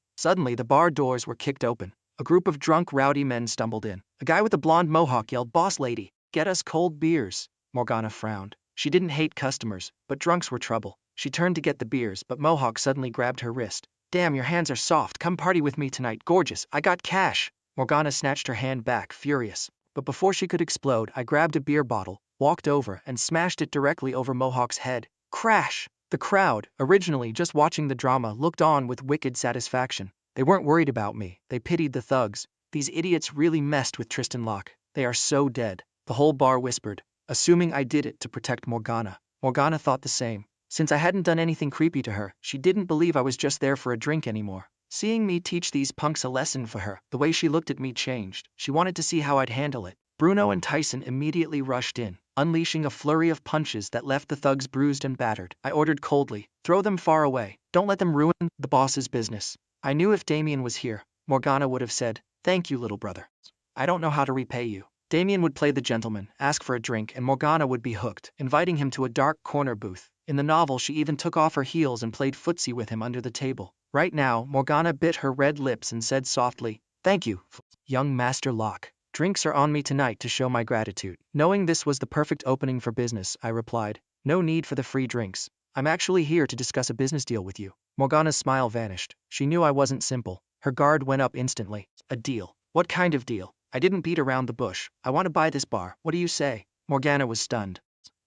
A group of drunk, rowdy men stumbled in. A guy with a blonde mohawk yelled, "Boss lady, get us cold beers." Morgana frowned. She didn't hate customers, but drunks were trouble. She turned to get the beers, but Mohawk suddenly grabbed her wrist. "Damn, your hands are soft. Come party with me tonight. Gorgeous. I got cash." Morgana snatched her hand back, furious. But before she could explode, I grabbed a beer bottle, walked over, and smashed it directly over Mohawk's head. Crash! The crowd, originally just watching the drama, looked on with wicked satisfaction. They weren't worried about me. They pitied the thugs. These idiots really messed with Tristan Locke. They are so dead. The whole bar whispered, assuming I did it to protect Morgana. Morgana thought the same. Since I hadn't done anything creepy to her, she didn't believe I was just there for a drink anymore. Seeing me teach these punks a lesson for her, the way she looked at me changed. She wanted to see how I'd handle it. Bruno and Tyson immediately rushed in, unleashing a flurry of punches that left the thugs bruised and battered. I ordered coldly, "Throw them far away. Don't let them ruin the boss's business." I knew if Damien was here, Morgana would have said, "Thank you, little brother. I don't know how to repay you." Damien would play the gentleman, ask for a drink, and Morgana would be hooked, inviting him to a dark corner booth. In the novel, she even took off her heels and played footsie with him under the table. Right now, Morgana bit her red lips and said softly, "Thank you, young Master Locke. Drinks are on me tonight to show my gratitude." Knowing this was the perfect opening for business, I replied, "No need for the free drinks. I'm actually here to discuss a business deal with you." Morgana's smile vanished. She knew I wasn't simple. Her guard went up instantly. "A deal? What kind of deal?" I didn't beat around the bush. "I want to buy this bar. What do you say?" Morgana was stunned.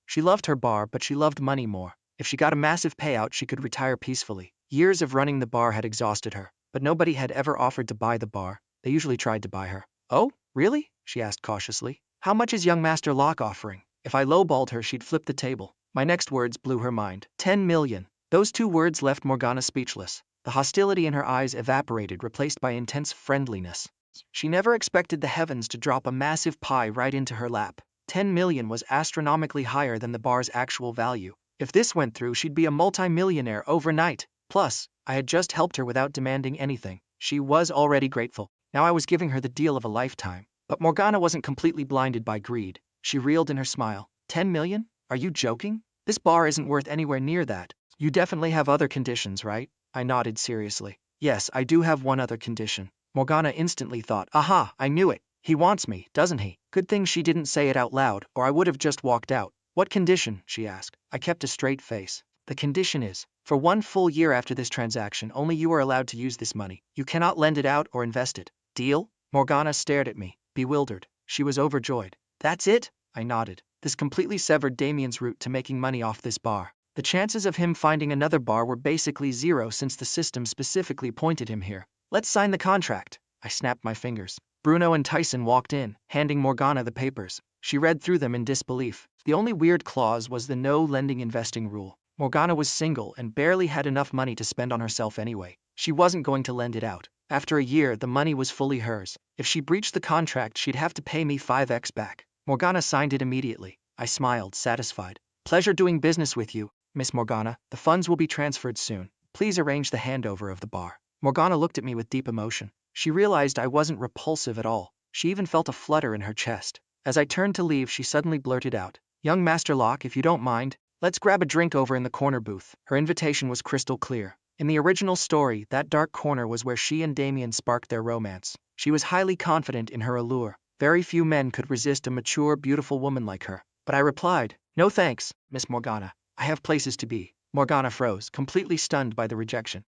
She loved her bar, but she loved money more. If she got a massive payout, she could retire peacefully. Years of running the bar had exhausted her, but nobody had ever offered to buy the bar. They usually tried to buy her. "Oh, really?" she asked cautiously. "How much is young Master Locke offering?" If I lowballed her, she'd flip the table. My next words blew her mind. 10 million. Those two words left Morgana speechless. The hostility in her eyes evaporated, replaced by intense friendliness. She never expected the heavens to drop a massive pie right into her lap. 10 million was astronomically higher than the bar's actual value. If this went through, she'd be a multi-millionaire overnight. Plus, I had just helped her without demanding anything. She was already grateful. Now I was giving her the deal of a lifetime. But Morgana wasn't completely blinded by greed. She reeled in her smile. 10 million? Are you joking? This bar isn't worth anywhere near that. You definitely have other conditions, right? I nodded seriously. Yes, I do have one other condition. Morgana instantly thought, aha, I knew it. He wants me, doesn't he? Good thing she didn't say it out loud, or I would have just walked out. What condition? She asked. I kept a straight face. The condition is, for 1 full year after this transaction, only you are allowed to use this money. You cannot lend it out or invest it. Deal? Morgana stared at me, bewildered. She was overjoyed. That's it? I nodded. This completely severed Damien's route to making money off this bar. The chances of him finding another bar were basically zero since the system specifically pointed him here. Let's sign the contract. I snapped my fingers. Bruno and Tyson walked in, handing Morgana the papers. She read through them in disbelief. The only weird clause was the no lending investing rule. Morgana was single and barely had enough money to spend on herself anyway. She wasn't going to lend it out. After a year, the money was fully hers. If she breached the contract, she'd have to pay me 5x back. Morgana signed it immediately. I smiled, satisfied. Pleasure doing business with you, Miss Morgana. The funds will be transferred soon. Please arrange the handover of the bar. Morgana looked at me with deep emotion. She realized I wasn't repulsive at all. She even felt a flutter in her chest. As I turned to leave, she suddenly blurted out, "Young Master Locke, if you don't mind, let's grab a drink over in the corner booth." Her invitation was crystal clear. In the original story, that dark corner was where she and Damien sparked their romance. She was highly confident in her allure. Very few men could resist a mature, beautiful woman like her. But I replied, "No thanks, Miss Morgana. I have places to be." Morgana froze, completely stunned by the rejection.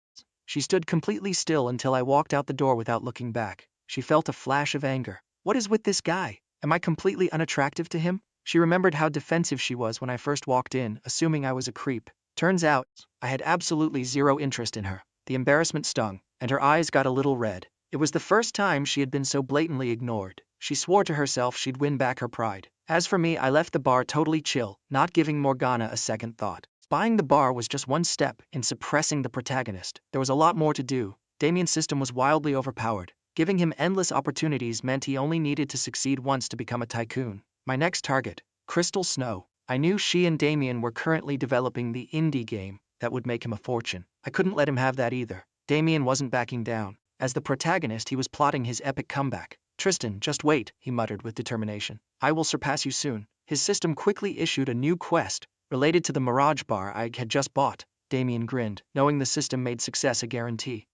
She stood completely still until I walked out the door without looking back. She felt a flash of anger. What is with this guy? Am I completely unattractive to him? She remembered how defensive she was when I first walked in, assuming I was a creep. Turns out, I had absolutely zero interest in her. The embarrassment stung, and her eyes got a little red. It was the first time she had been so blatantly ignored. She swore to herself she'd win back her pride. As for me, I left the bar totally chill, not giving Morgana a second thought. Buying the bar was just one step in suppressing the protagonist. There was a lot more to do. Damien's system was wildly overpowered. Giving him endless opportunities meant he only needed to succeed once to become a tycoon. My next target, Crystal Snow. I knew she and Damien were currently developing the indie game that would make him a fortune. I couldn't let him have that either. Damien wasn't backing down. As the protagonist, he was plotting his epic comeback. "Tristan, just wait," he muttered with determination. "I will surpass you soon." His system quickly issued a new quest, related to the Mirage bar I had just bought. Damien grinned, knowing the system made success a guarantee.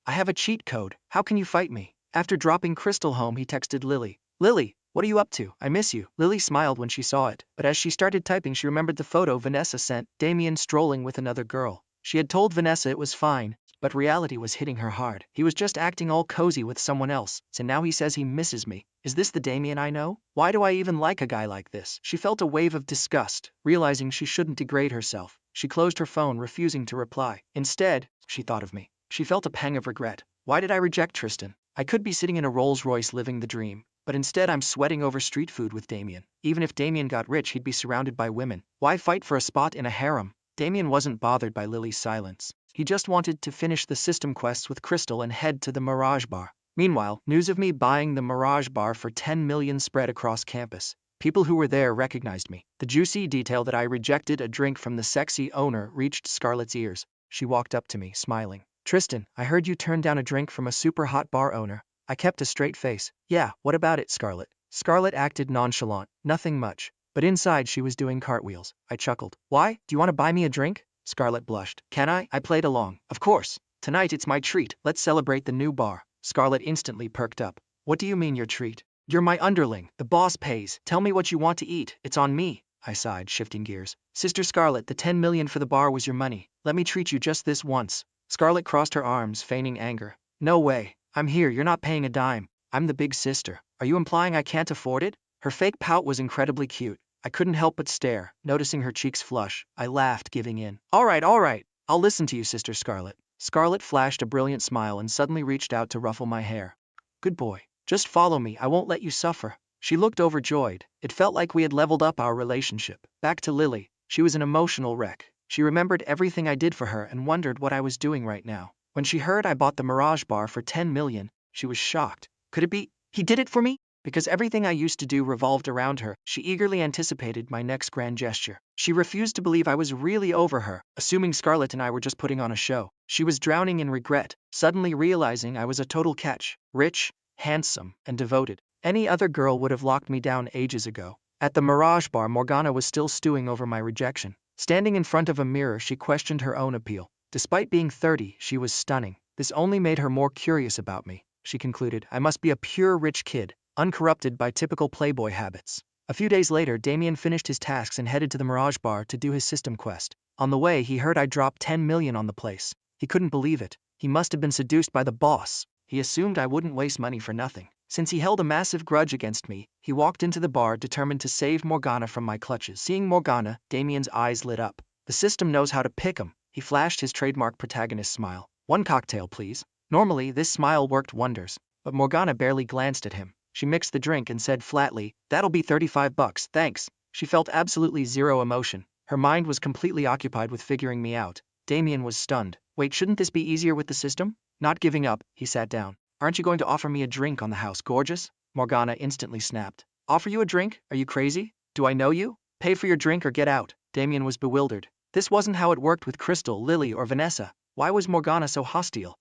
"I have a cheat code. How can you fight me?" After dropping Crystal home, he texted Lily. Lily, what are you up to? I miss you. Lily smiled when she saw it, but as she started typing she remembered the photo Vanessa sent, Damien strolling with another girl. She had told Vanessa it was fine, but reality was hitting her hard. He was just acting all cozy with someone else, so now he says he misses me. Is this the Damien I know? Why do I even like a guy like this? She felt a wave of disgust, realizing she shouldn't degrade herself. She closed her phone, refusing to reply. Instead, she thought of me. She felt a pang of regret. Why did I reject Tristan? I could be sitting in a Rolls-Royce living the dream, but instead I'm sweating over street food with Damien. Even if Damien got rich, he'd be surrounded by women. Why fight for a spot in a harem? Damien wasn't bothered by Lily's silence. He just wanted to finish the system quests with Crystal and head to the Mirage Bar. Meanwhile, news of me buying the Mirage Bar for 10 million spread across campus. People who were there recognized me. The juicy detail that I rejected a drink from the sexy owner reached Scarlett's ears. She walked up to me, smiling. Tristan, I heard you turned down a drink from a super hot bar owner. I kept a straight face. Yeah, what about it, Scarlett? Scarlett acted nonchalant. Nothing much. But inside she was doing cartwheels. I chuckled. Why? Do you want to buy me a drink? Scarlett blushed. Can I? I played along. Of course. Tonight it's my treat. Let's celebrate the new bar. Scarlett instantly perked up. What do you mean your treat? You're my underling. The boss pays. Tell me what you want to eat. It's on me. I sighed, shifting gears. Sister Scarlett, the 10 million for the bar was your money. Let me treat you just this once. Scarlett crossed her arms, feigning anger. No way. I'm here, you're not paying a dime. I'm the big sister. Are you implying I can't afford it? Her fake pout was incredibly cute. I couldn't help but stare, noticing her cheeks flush. I laughed, giving in. All right. I'll listen to you, Sister Scarlett. Scarlett flashed a brilliant smile and suddenly reached out to ruffle my hair. Good boy. Just follow me, I won't let you suffer. She looked overjoyed. It felt like we had leveled up our relationship. Back to Lily. She was an emotional wreck. She remembered everything I did for her and wondered what I was doing right now. When she heard I bought the Mirage Bar for 10 million, she was shocked. Could it be? He did it for me? Because everything I used to do revolved around her, she eagerly anticipated my next grand gesture. She refused to believe I was really over her, assuming Scarlett and I were just putting on a show. She was drowning in regret, suddenly realizing I was a total catch. Rich, handsome, and devoted. Any other girl would have locked me down ages ago. At the Mirage Bar, Morgana was still stewing over my rejection. Standing in front of a mirror, she questioned her own appeal. Despite being 30, she was stunning. This only made her more curious about me. She concluded, I must be a pure rich kid, uncorrupted by typical playboy habits. A few days later, Damien finished his tasks and headed to the Mirage Bar to do his system quest. On the way, he heard I dropped 10 million on the place. He couldn't believe it. He must have been seduced by the boss. He assumed I wouldn't waste money for nothing. Since he held a massive grudge against me, he walked into the bar determined to save Morgana from my clutches. Seeing Morgana, Damien's eyes lit up. The system knows how to pick 'em. He flashed his trademark protagonist smile. One cocktail, please. Normally, this smile worked wonders, but Morgana barely glanced at him. She mixed the drink and said flatly, that'll be 35 bucks, thanks. She felt absolutely zero emotion. Her mind was completely occupied with figuring me out. Damien was stunned. Wait, shouldn't this be easier with the system? Not giving up, he sat down. Aren't you going to offer me a drink on the house, gorgeous? Morgana instantly snapped. Offer you a drink? Are you crazy? Do I know you? Pay for your drink or get out. Damien was bewildered. This wasn't how it worked with Crystal, Lily, or Vanessa. Why was Morgana so hostile?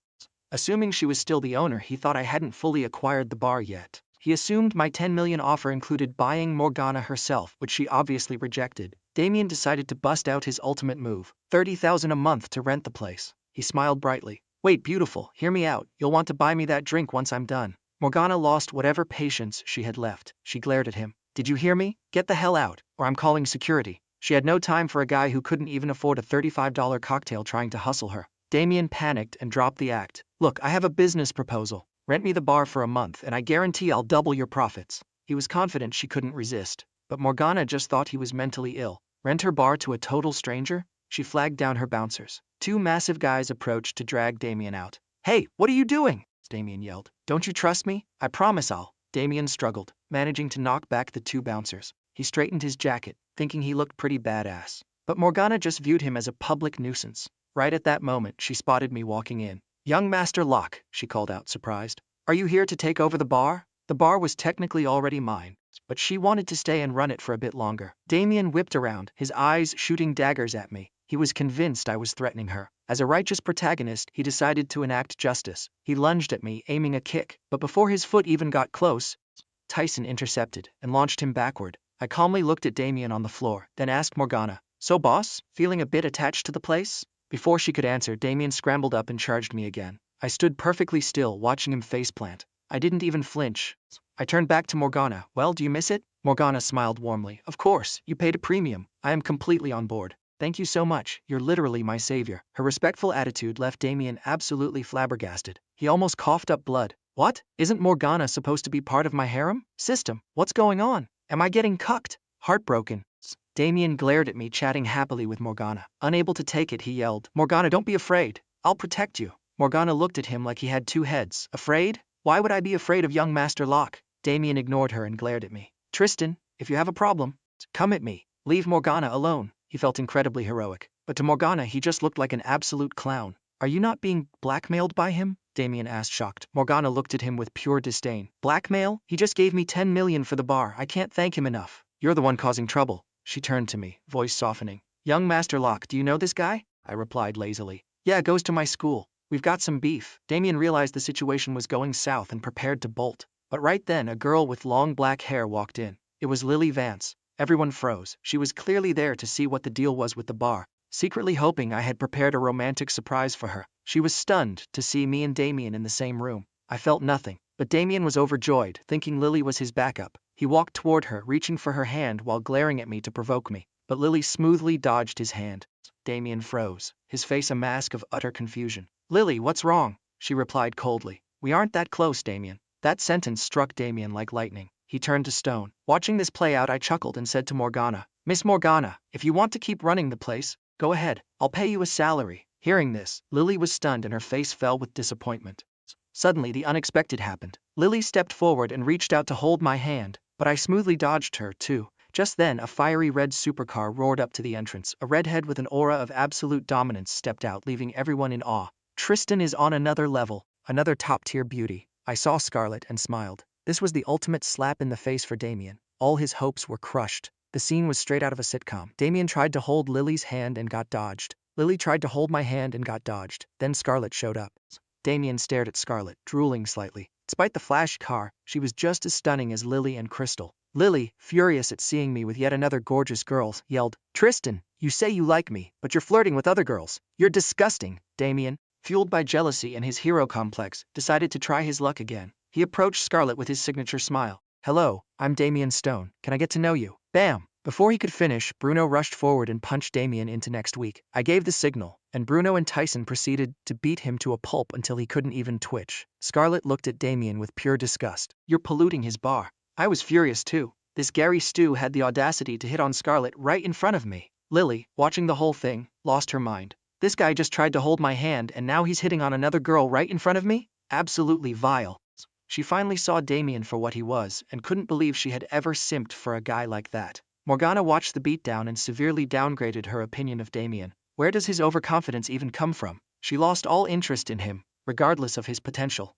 Assuming she was still the owner, he thought I hadn't fully acquired the bar yet. He assumed my 10 million offer included buying Morgana herself, which she obviously rejected. Damien decided to bust out his ultimate move. 30,000 a month to rent the place. He smiled brightly. Wait, beautiful, hear me out. You'll want to buy me that drink once I'm done. Morgana lost whatever patience she had left. She glared at him. Did you hear me? Get the hell out, or I'm calling security. She had no time for a guy who couldn't even afford a $35 cocktail trying to hustle her. Damien panicked and dropped the act. Look, I have a business proposal. Rent me the bar for a month and I guarantee I'll double your profits. He was confident she couldn't resist, but Morgana just thought he was mentally ill. Rent her bar to a total stranger? She flagged down her bouncers. Two massive guys approached to drag Damien out. Hey, what are you doing? Damien yelled. Don't you trust me? I promise I'll. Damien struggled, managing to knock back the two bouncers. He straightened his jacket, thinking he looked pretty badass. But Morgana just viewed him as a public nuisance. Right at that moment, she spotted me walking in. Young Master Locke, she called out, surprised. Are you here to take over the bar? The bar was technically already mine, but she wanted to stay and run it for a bit longer. Damien whipped around, his eyes shooting daggers at me. He was convinced I was threatening her. As a righteous protagonist, he decided to enact justice. He lunged at me, aiming a kick, but before his foot even got close, Tyson intercepted and launched him backward. I calmly looked at Damien on the floor, then asked Morgana, So boss, feeling a bit attached to the place? Before she could answer, Damien scrambled up and charged me again. I stood perfectly still, watching him faceplant. I didn't even flinch. I turned back to Morgana. Well, do you miss it? Morgana smiled warmly. Of course, you paid a premium. I am completely on board. Thank you so much, you're literally my savior. Her respectful attitude left Damien absolutely flabbergasted. He almost coughed up blood. What? Isn't Morgana supposed to be part of my harem? System, what's going on? Am I getting cucked? Heartbroken. Damien glared at me, chatting happily with Morgana. Unable to take it, he yelled, Morgana, don't be afraid. I'll protect you. Morgana looked at him like he had two heads. Afraid? Why would I be afraid of young Master Locke? Damien ignored her and glared at me. Tristan, if you have a problem, come at me. Leave Morgana alone. He felt incredibly heroic. But to Morgana he just looked like an absolute clown. Are you not being blackmailed by him? Damien asked, shocked. Morgana looked at him with pure disdain. Blackmail? He just gave me 10 million for the bar. I can't thank him enough. You're the one causing trouble. She turned to me, voice softening. Young Master Locke, do you know this guy? I replied lazily. Yeah, goes to my school. We've got some beef. Damien realized the situation was going south and prepared to bolt. But right then a girl with long black hair walked in. It was Lily Vance. Everyone froze. She was clearly there to see what the deal was with the bar, secretly hoping I had prepared a romantic surprise for her. She was stunned to see me and Damien in the same room. I felt nothing, but Damien was overjoyed, thinking Lily was his backup. He walked toward her, reaching for her hand while glaring at me to provoke me, but Lily smoothly dodged his hand. Damien froze, his face a mask of utter confusion. Lily, what's wrong? She replied coldly. We aren't that close, Damien. That sentence struck Damien like lightning. He turned to stone. Watching this play out, I chuckled and said to Morgana, Miss Morgana, if you want to keep running the place, go ahead. I'll pay you a salary. Hearing this, Lily was stunned and her face fell with disappointment. Suddenly, the unexpected happened. Lily stepped forward and reached out to hold my hand, but I smoothly dodged her, too. Just then, a fiery red supercar roared up to the entrance. A redhead with an aura of absolute dominance stepped out, leaving everyone in awe. Tristan is on another level, another top-tier beauty. I saw Scarlet and smiled. This was the ultimate slap in the face for Damien. All his hopes were crushed. The scene was straight out of a sitcom. Damien tried to hold Lily's hand and got dodged. Lily tried to hold my hand and got dodged. Then Scarlet showed up. Damien stared at Scarlet, drooling slightly. Despite the flash car, she was just as stunning as Lily and Crystal. Lily, furious at seeing me with yet another gorgeous girl, yelled, Tristan, you say you like me, but you're flirting with other girls. You're disgusting. Damien, fueled by jealousy and his hero complex, decided to try his luck again. He approached Scarlet with his signature smile. Hello, I'm Damien Stone. Can I get to know you? Bam! Before he could finish, Bruno rushed forward and punched Damien into next week. I gave the signal, and Bruno and Tyson proceeded to beat him to a pulp until he couldn't even twitch. Scarlet looked at Damien with pure disgust. You're polluting his bar. I was furious too. This Gary Stu had the audacity to hit on Scarlet right in front of me. Lily, watching the whole thing, lost her mind. This guy just tried to hold my hand and now he's hitting on another girl right in front of me? Absolutely vile. She finally saw Damien for what he was and couldn't believe she had ever simped for a guy like that. Morgana watched the beatdown and severely downgraded her opinion of Damien. Where does his overconfidence even come from? She lost all interest in him, regardless of his potential.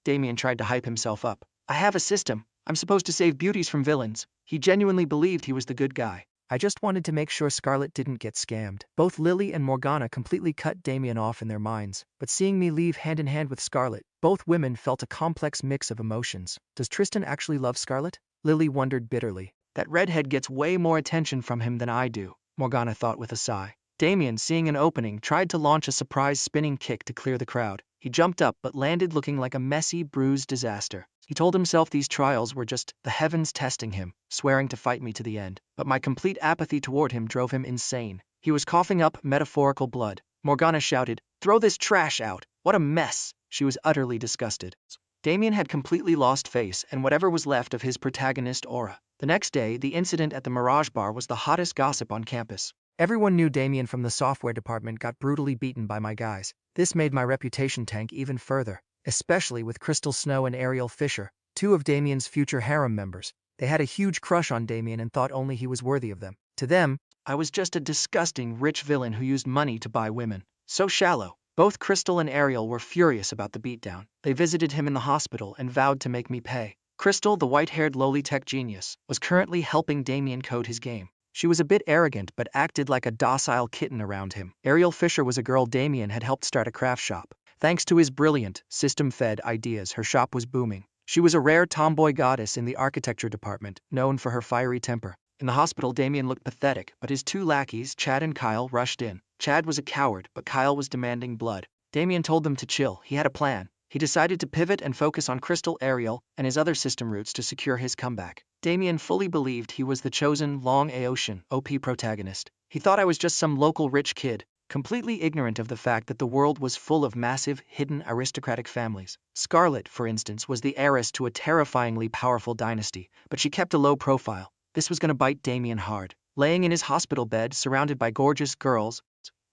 Damien tried to hype himself up. I have a system. I'm supposed to save beauties from villains. He genuinely believed he was the good guy. I just wanted to make sure Scarlet didn't get scammed. Both Lily and Morgana completely cut Damien off in their minds, but seeing me leave hand in hand with Scarlet, both women felt a complex mix of emotions. Does Tristan actually love Scarlet? Lily wondered bitterly. That redhead gets way more attention from him than I do, Morgana thought with a sigh. Damien, seeing an opening, tried to launch a surprise spinning kick to clear the crowd. He jumped up but landed looking like a messy, bruised disaster. He told himself these trials were just the heavens testing him, swearing to fight me to the end. But my complete apathy toward him drove him insane. He was coughing up metaphorical blood. Morgana shouted, "Throw this trash out! What a mess!" She was utterly disgusted. Damien had completely lost face and whatever was left of his protagonist aura. The next day, the incident at the Mirage Bar was the hottest gossip on campus. Everyone knew Damien from the software department got brutally beaten by my guys. This made my reputation tank even further, especially with Crystal Snow and Ariel Fisher, two of Damien's future harem members. They had a huge crush on Damien and thought only he was worthy of them. To them, I was just a disgusting rich villain who used money to buy women. So shallow. Both Crystal and Ariel were furious about the beatdown. They visited him in the hospital and vowed to make me pay. Crystal, the white-haired lowly tech genius, was currently helping Damien code his game. She was a bit arrogant but acted like a docile kitten around him. Ariel Fisher was a girl Damien had helped start a craft shop. Thanks to his brilliant, system-fed ideas, her shop was booming. She was a rare tomboy goddess in the architecture department, known for her fiery temper. In the hospital, Damien looked pathetic, but his two lackeys, Chad and Kyle, rushed in. Chad was a coward, but Kyle was demanding blood. Damien told them to chill. He had a plan. He decided to pivot and focus on Crystal, Ariel, and his other system roots to secure his comeback. Damien fully believed he was the chosen Long Aocean OP protagonist. He thought I was just some local rich kid, completely ignorant of the fact that the world was full of massive, hidden aristocratic families. Scarlet, for instance, was the heiress to a terrifyingly powerful dynasty, but she kept a low profile. This was going to bite Damien hard. Laying in his hospital bed, surrounded by gorgeous girls,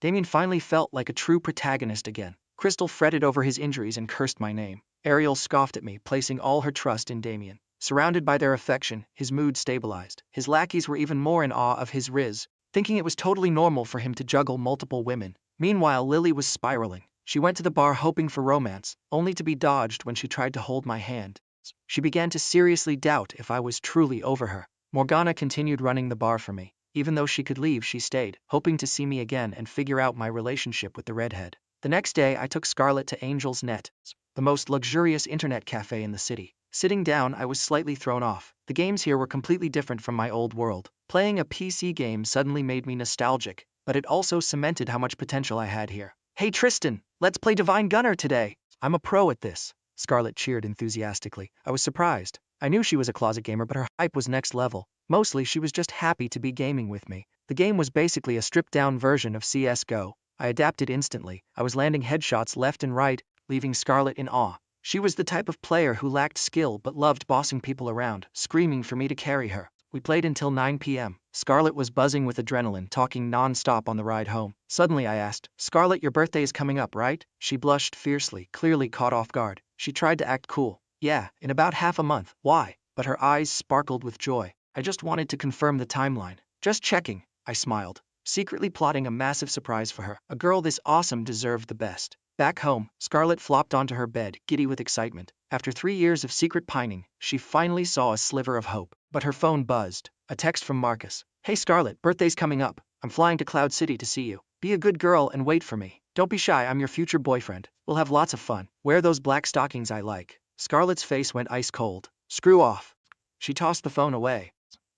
Damien finally felt like a true protagonist again. Crystal fretted over his injuries and cursed my name. Ariel scoffed at me, placing all her trust in Damien. Surrounded by their affection, his mood stabilized. His lackeys were even more in awe of his riz, thinking it was totally normal for him to juggle multiple women. Meanwhile, Lily was spiraling. She went to the bar hoping for romance, only to be dodged when she tried to hold my hand. She began to seriously doubt if I was truly over her. Morgana continued running the bar for me. Even though she could leave, she stayed, hoping to see me again and figure out my relationship with the redhead. The next day, I took Scarlet to Angel's Net, the most luxurious internet cafe in the city. Sitting down, I was slightly thrown off. The games here were completely different from my old world. Playing a PC game suddenly made me nostalgic, but it also cemented how much potential I had here. Hey Tristan, let's play Divine Gunner today. I'm a pro at this. Scarlet cheered enthusiastically. I was surprised. I knew she was a closet gamer, but her hype was next level. Mostly, she was just happy to be gaming with me. The game was basically a stripped-down version of CS:GO. I adapted instantly. I was landing headshots left and right, leaving Scarlet in awe. She was the type of player who lacked skill but loved bossing people around, screaming for me to carry her. We played until 9 p.m. Scarlet was buzzing with adrenaline, talking non-stop on the ride home. Suddenly I asked, "Scarlet, your birthday is coming up, right?" She blushed fiercely, clearly caught off guard. She tried to act cool. "Yeah, in about half a month." "Why?" But her eyes sparkled with joy. "I just wanted to confirm the timeline." "Just checking," I smiled, secretly plotting a massive surprise for her. A girl this awesome deserved the best. Back home, Scarlet flopped onto her bed, giddy with excitement. After 3 years of secret pining, she finally saw a sliver of hope. But her phone buzzed. A text from Marcus. "Hey Scarlet, birthday's coming up. I'm flying to Cloud City to see you. Be a good girl and wait for me. Don't be shy, I'm your future boyfriend. We'll have lots of fun. Wear those black stockings I like." Scarlet's face went ice cold. "Screw off." She tossed the phone away.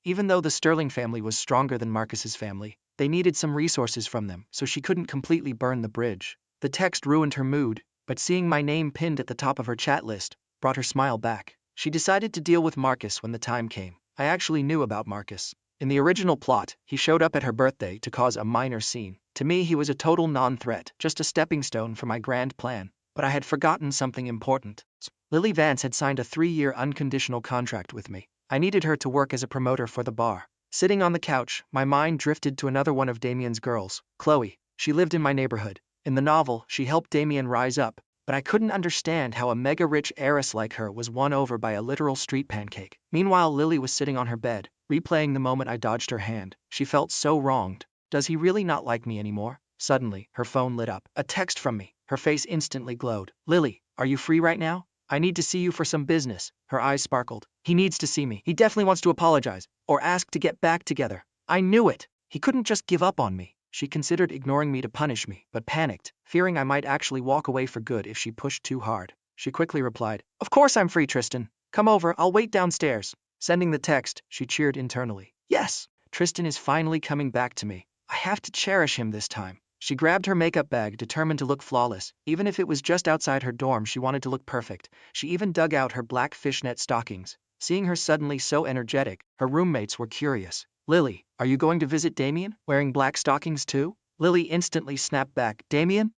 Even though the Sterling family was stronger than Marcus's family, they needed some resources from them, so she couldn't completely burn the bridge. The text ruined her mood, but seeing my name pinned at the top of her chat list brought her smile back. She decided to deal with Marcus when the time came. I actually knew about Marcus. In the original plot, he showed up at her birthday to cause a minor scene. To me, he was a total non-threat, just a stepping stone for my grand plan. But I had forgotten something important. Lily Vance had signed a 3-year unconditional contract with me. I needed her to work as a promoter for the bar. Sitting on the couch, my mind drifted to another one of Damien's girls, Chloe. She lived in my neighborhood. In the novel, she helped Damien rise up, but I couldn't understand how a mega-rich heiress like her was won over by a literal street pancake. Meanwhile, Lily was sitting on her bed, replaying the moment I dodged her hand. She felt so wronged. Does he really not like me anymore? Suddenly, her phone lit up. A text from me. Her face instantly glowed. "Lily, are you free right now? I need to see you for some business." Her eyes sparkled. He needs to see me. He definitely wants to apologize, or ask to get back together. I knew it. He couldn't just give up on me. She considered ignoring me to punish me, but panicked, fearing I might actually walk away for good if she pushed too hard. She quickly replied, "Of course I'm free, Tristan. Come over, I'll wait downstairs." Sending the text, she cheered internally. Yes, Tristan is finally coming back to me. I have to cherish him this time. She grabbed her makeup bag, determined to look flawless. Even if it was just outside her dorm, she wanted to look perfect. She even dug out her black fishnet stockings. Seeing her suddenly so energetic, her roommates were curious. "Lily, are you going to visit Damien, wearing black stockings too?" Lily instantly snapped back. "Damien?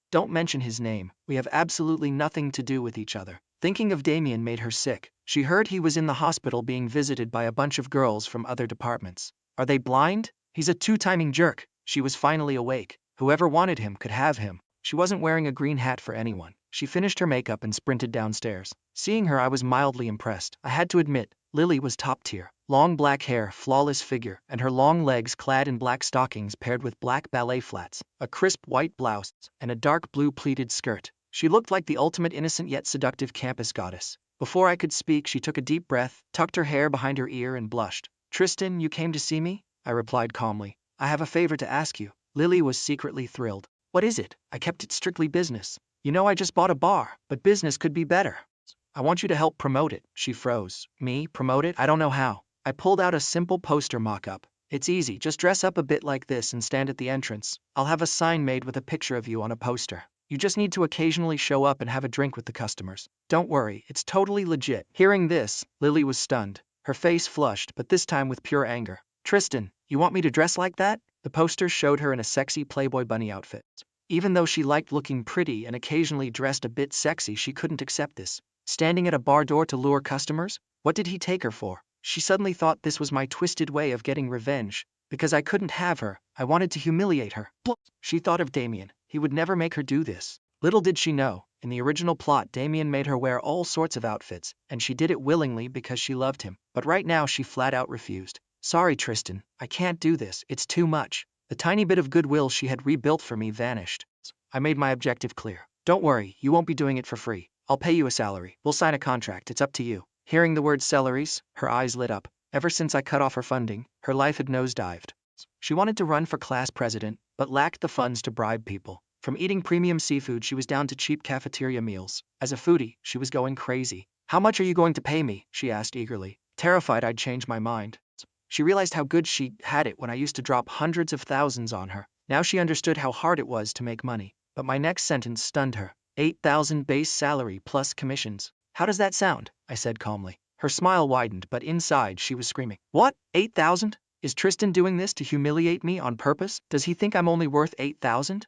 Don't mention his name. We have absolutely nothing to do with each other." Thinking of Damien made her sick. She heard he was in the hospital being visited by a bunch of girls from other departments. Are they blind? He's a two-timing jerk. She was finally awake. Whoever wanted him could have him. She wasn't wearing a green hat for anyone. She finished her makeup and sprinted downstairs. Seeing her, I was mildly impressed. I had to admit, Lily was top tier. Long black hair, flawless figure, and her long legs clad in black stockings paired with black ballet flats, a crisp white blouse, and a dark blue pleated skirt. She looked like the ultimate innocent yet seductive campus goddess. Before I could speak, she took a deep breath, tucked her hair behind her ear, and blushed. "Tristan, you came to see me?" I replied calmly. "I have a favor to ask you." Lily was secretly thrilled. "What is it?" I kept it strictly business. "You know I just bought a bar, but business could be better. I want you to help promote it." She froze. "Me? Promote it? I don't know how." I pulled out a simple poster mock-up. "It's easy, just dress up a bit like this and stand at the entrance. I'll have a sign made with a picture of you on a poster. You just need to occasionally show up and have a drink with the customers. Don't worry, it's totally legit. Hearing this, Lily was stunned. Her face flushed, but this time with pure anger. Tristan, you want me to dress like that? The poster showed her in a sexy Playboy bunny outfit. Even though she liked looking pretty and occasionally dressed a bit sexy, she couldn't accept this. Standing at a bar door to lure customers? What did he take her for? She suddenly thought this was my twisted way of getting revenge. Because I couldn't have her, I wanted to humiliate her. She thought of Damien. He would never make her do this. Little did she know, in the original plot Damien made her wear all sorts of outfits, and she did it willingly because she loved him. But right now she flat out refused. Sorry Tristan, I can't do this, it's too much. The tiny bit of goodwill she had rebuilt for me vanished. I made my objective clear. Don't worry, you won't be doing it for free. I'll pay you a salary. We'll sign a contract, it's up to you. Hearing the word salaries, her eyes lit up. Ever since I cut off her funding, her life had nosedived. She wanted to run for class president, but lacked the funds to bribe people. From eating premium seafood she was down to cheap cafeteria meals. As a foodie, she was going crazy. How much are you going to pay me? She asked eagerly, terrified I'd change my mind. She realized how good she had it when I used to drop hundreds of thousands on her. Now she understood how hard it was to make money. But my next sentence stunned her. 8,000 base salary plus commissions. How does that sound? I said calmly. Her smile widened, but inside she was screaming. What? 8,000? Is Tristan doing this to humiliate me on purpose? Does he think I'm only worth 8,000?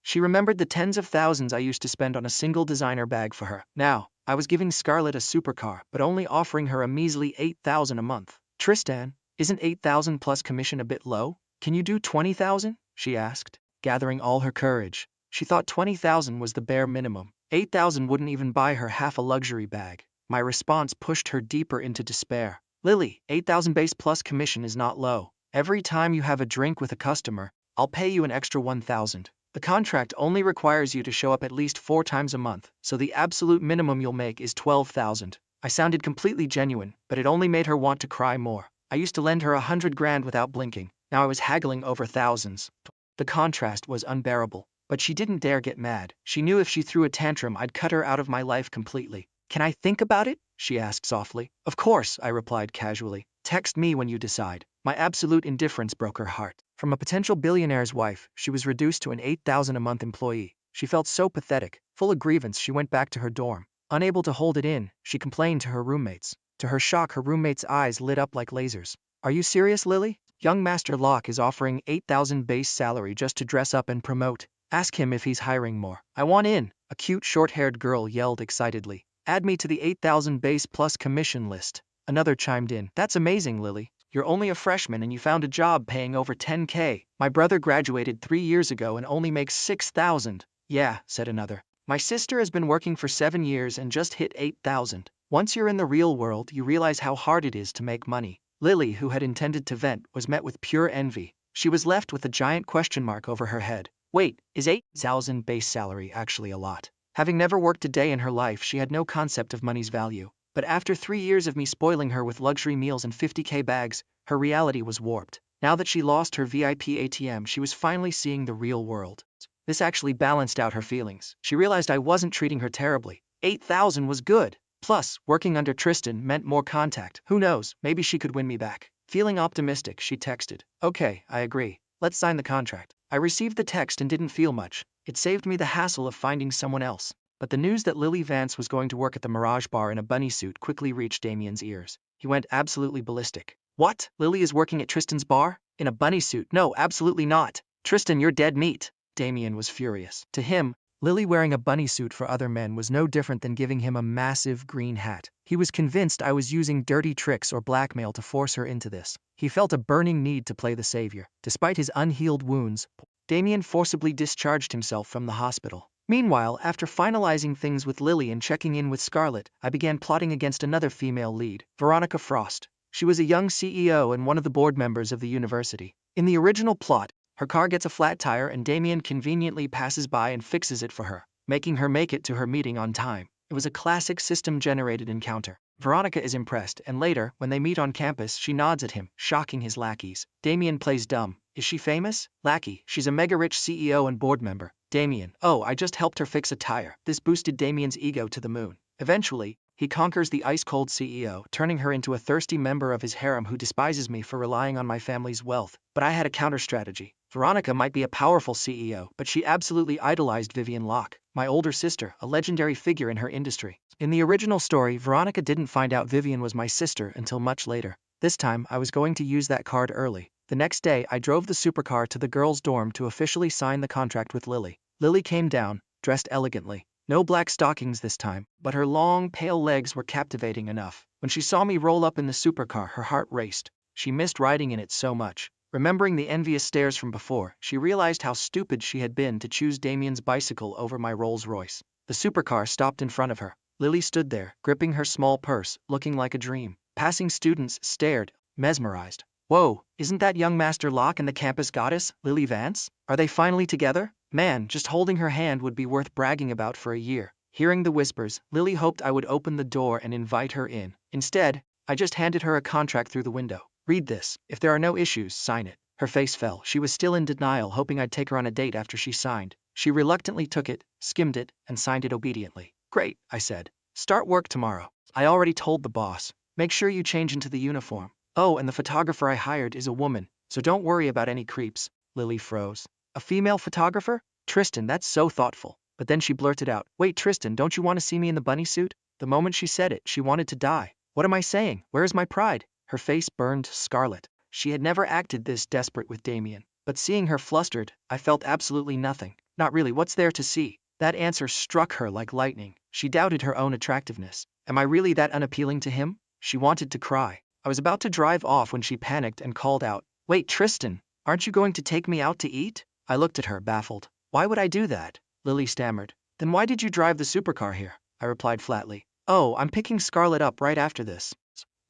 She remembered the tens of thousands I used to spend on a single designer bag for her. Now, I was giving Scarlett a supercar, but only offering her a measly 8,000 a month. Tristan, isn't 8,000 plus commission a bit low? Can you do 20,000? She asked, gathering all her courage. She thought 20,000 was the bare minimum. 8,000 wouldn't even buy her half a luxury bag. My response pushed her deeper into despair. Lily, 8,000 base plus commission is not low. Every time you have a drink with a customer, I'll pay you an extra 1,000. The contract only requires you to show up at least 4 times a month, so the absolute minimum you'll make is 12,000. I sounded completely genuine, but it only made her want to cry more. I used to lend her 100 grand without blinking. Now I was haggling over thousands. The contrast was unbearable. But she didn't dare get mad. She knew if she threw a tantrum I'd cut her out of my life completely. Can I think about it? She asked softly. Of course, I replied casually. Text me when you decide. My absolute indifference broke her heart. From a potential billionaire's wife, she was reduced to an 8,000 a month employee. She felt so pathetic. Full of grievance, she went back to her dorm. Unable to hold it in, she complained to her roommates. To her shock, her roommates' eyes lit up like lasers. Are you serious, Lily? Young Master Locke is offering 8,000 base salary just to dress up and promote. Ask him if he's hiring more. I want in, a cute short-haired girl yelled excitedly. Add me to the 8,000 base plus commission list. Another chimed in. That's amazing, Lily. You're only a freshman and you found a job paying over 10K. My brother graduated 3 years ago and only makes 6,000. Yeah, said another. My sister has been working for 7 years and just hit 8,000. Once you're in the real world, you realize how hard it is to make money. Lily, who had intended to vent, was met with pure envy. She was left with a giant question mark over her head. Wait, is 8,000 base salary actually a lot? Having never worked a day in her life, she had no concept of money's value. But after 3 years of me spoiling her with luxury meals and 50K bags, her reality was warped. Now that she lost her VIP ATM, she was finally seeing the real world. This actually balanced out her feelings. She realized I wasn't treating her terribly. 8,000 was good. Plus, working under Tristan meant more contact. Who knows, maybe she could win me back. Feeling optimistic, she texted. Okay, I agree. Let's sign the contract. I received the text and didn't feel much. It saved me the hassle of finding someone else. But the news that Lily Vance was going to work at the Mirage Bar in a bunny suit quickly reached Damien's ears. He went absolutely ballistic. What? Lily is working at Tristan's bar? In a bunny suit? No, absolutely not. Tristan, you're dead meat. Damien was furious. To him, Lily wearing a bunny suit for other men was no different than giving him a massive green hat. He was convinced I was using dirty tricks or blackmail to force her into this. He felt a burning need to play the savior. Despite his unhealed wounds, Damien forcibly discharged himself from the hospital. Meanwhile, after finalizing things with Lily and checking in with Scarlett, I began plotting against another female lead, Veronica Frost. She was a young CEO and one of the board members of the university. In the original plot, her car gets a flat tire and Damien conveniently passes by and fixes it for her, making her make it to her meeting on time. It was a classic system-generated encounter. Veronica is impressed, and later, when they meet on campus, she nods at him, shocking his lackeys. Damien plays dumb. Is she famous? Lackey, she's a mega-rich CEO and board member. Damien, oh, I just helped her fix a tire. This boosted Damien's ego to the moon. Eventually, he conquers the ice-cold CEO, turning her into a thirsty member of his harem who despises me for relying on my family's wealth. But I had a counter-strategy. Veronica might be a powerful CEO, but she absolutely idolized Vivian Locke, my older sister, a legendary figure in her industry. In the original story, Veronica didn't find out Vivian was my sister until much later. This time, I was going to use that card early. The next day, I drove the supercar to the girls' dorm to officially sign the contract with Lily. Lily came down, dressed elegantly. No black stockings this time, but her long, pale legs were captivating enough. When she saw me roll up in the supercar, her heart raced. She missed riding in it so much. Remembering the envious stares from before, she realized how stupid she had been to choose Damien's bicycle over my Rolls-Royce. The supercar stopped in front of her. Lily stood there, gripping her small purse, looking like a dream. Passing students stared, mesmerized. Whoa, isn't that young Master Locke and the campus goddess, Lily Vance? Are they finally together? Man, just holding her hand would be worth bragging about for a year. Hearing the whispers, Lily hoped I would open the door and invite her in. Instead, I just handed her a contract through the window. Read this. If there are no issues, sign it. Her face fell. She was still in denial, hoping I'd take her on a date after she signed. She reluctantly took it, skimmed it, and signed it obediently. Great, I said. Start work tomorrow. I already told the boss. Make sure you change into the uniform. Oh, and the photographer I hired is a woman, so don't worry about any creeps. Lily froze. A female photographer? Tristan, that's so thoughtful. But then she blurted out, wait, Tristan, don't you want to see me in the bunny suit? The moment she said it, she wanted to die. What am I saying? Where is my pride? Her face burned scarlet. She had never acted this desperate with Damien. But seeing her flustered, I felt absolutely nothing. Not really, what's there to see? That answer struck her like lightning. She doubted her own attractiveness. Am I really that unappealing to him? She wanted to cry. I was about to drive off when she panicked and called out, wait, Tristan, aren't you going to take me out to eat? I looked at her, baffled. Why would I do that? Lily stammered. Then why did you drive the supercar here? I replied flatly. Oh, I'm picking Scarlett up right after this.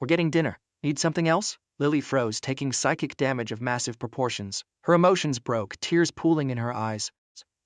We're getting dinner. Need something else? Lily froze, taking psychic damage of massive proportions. Her emotions broke, tears pooling in her eyes.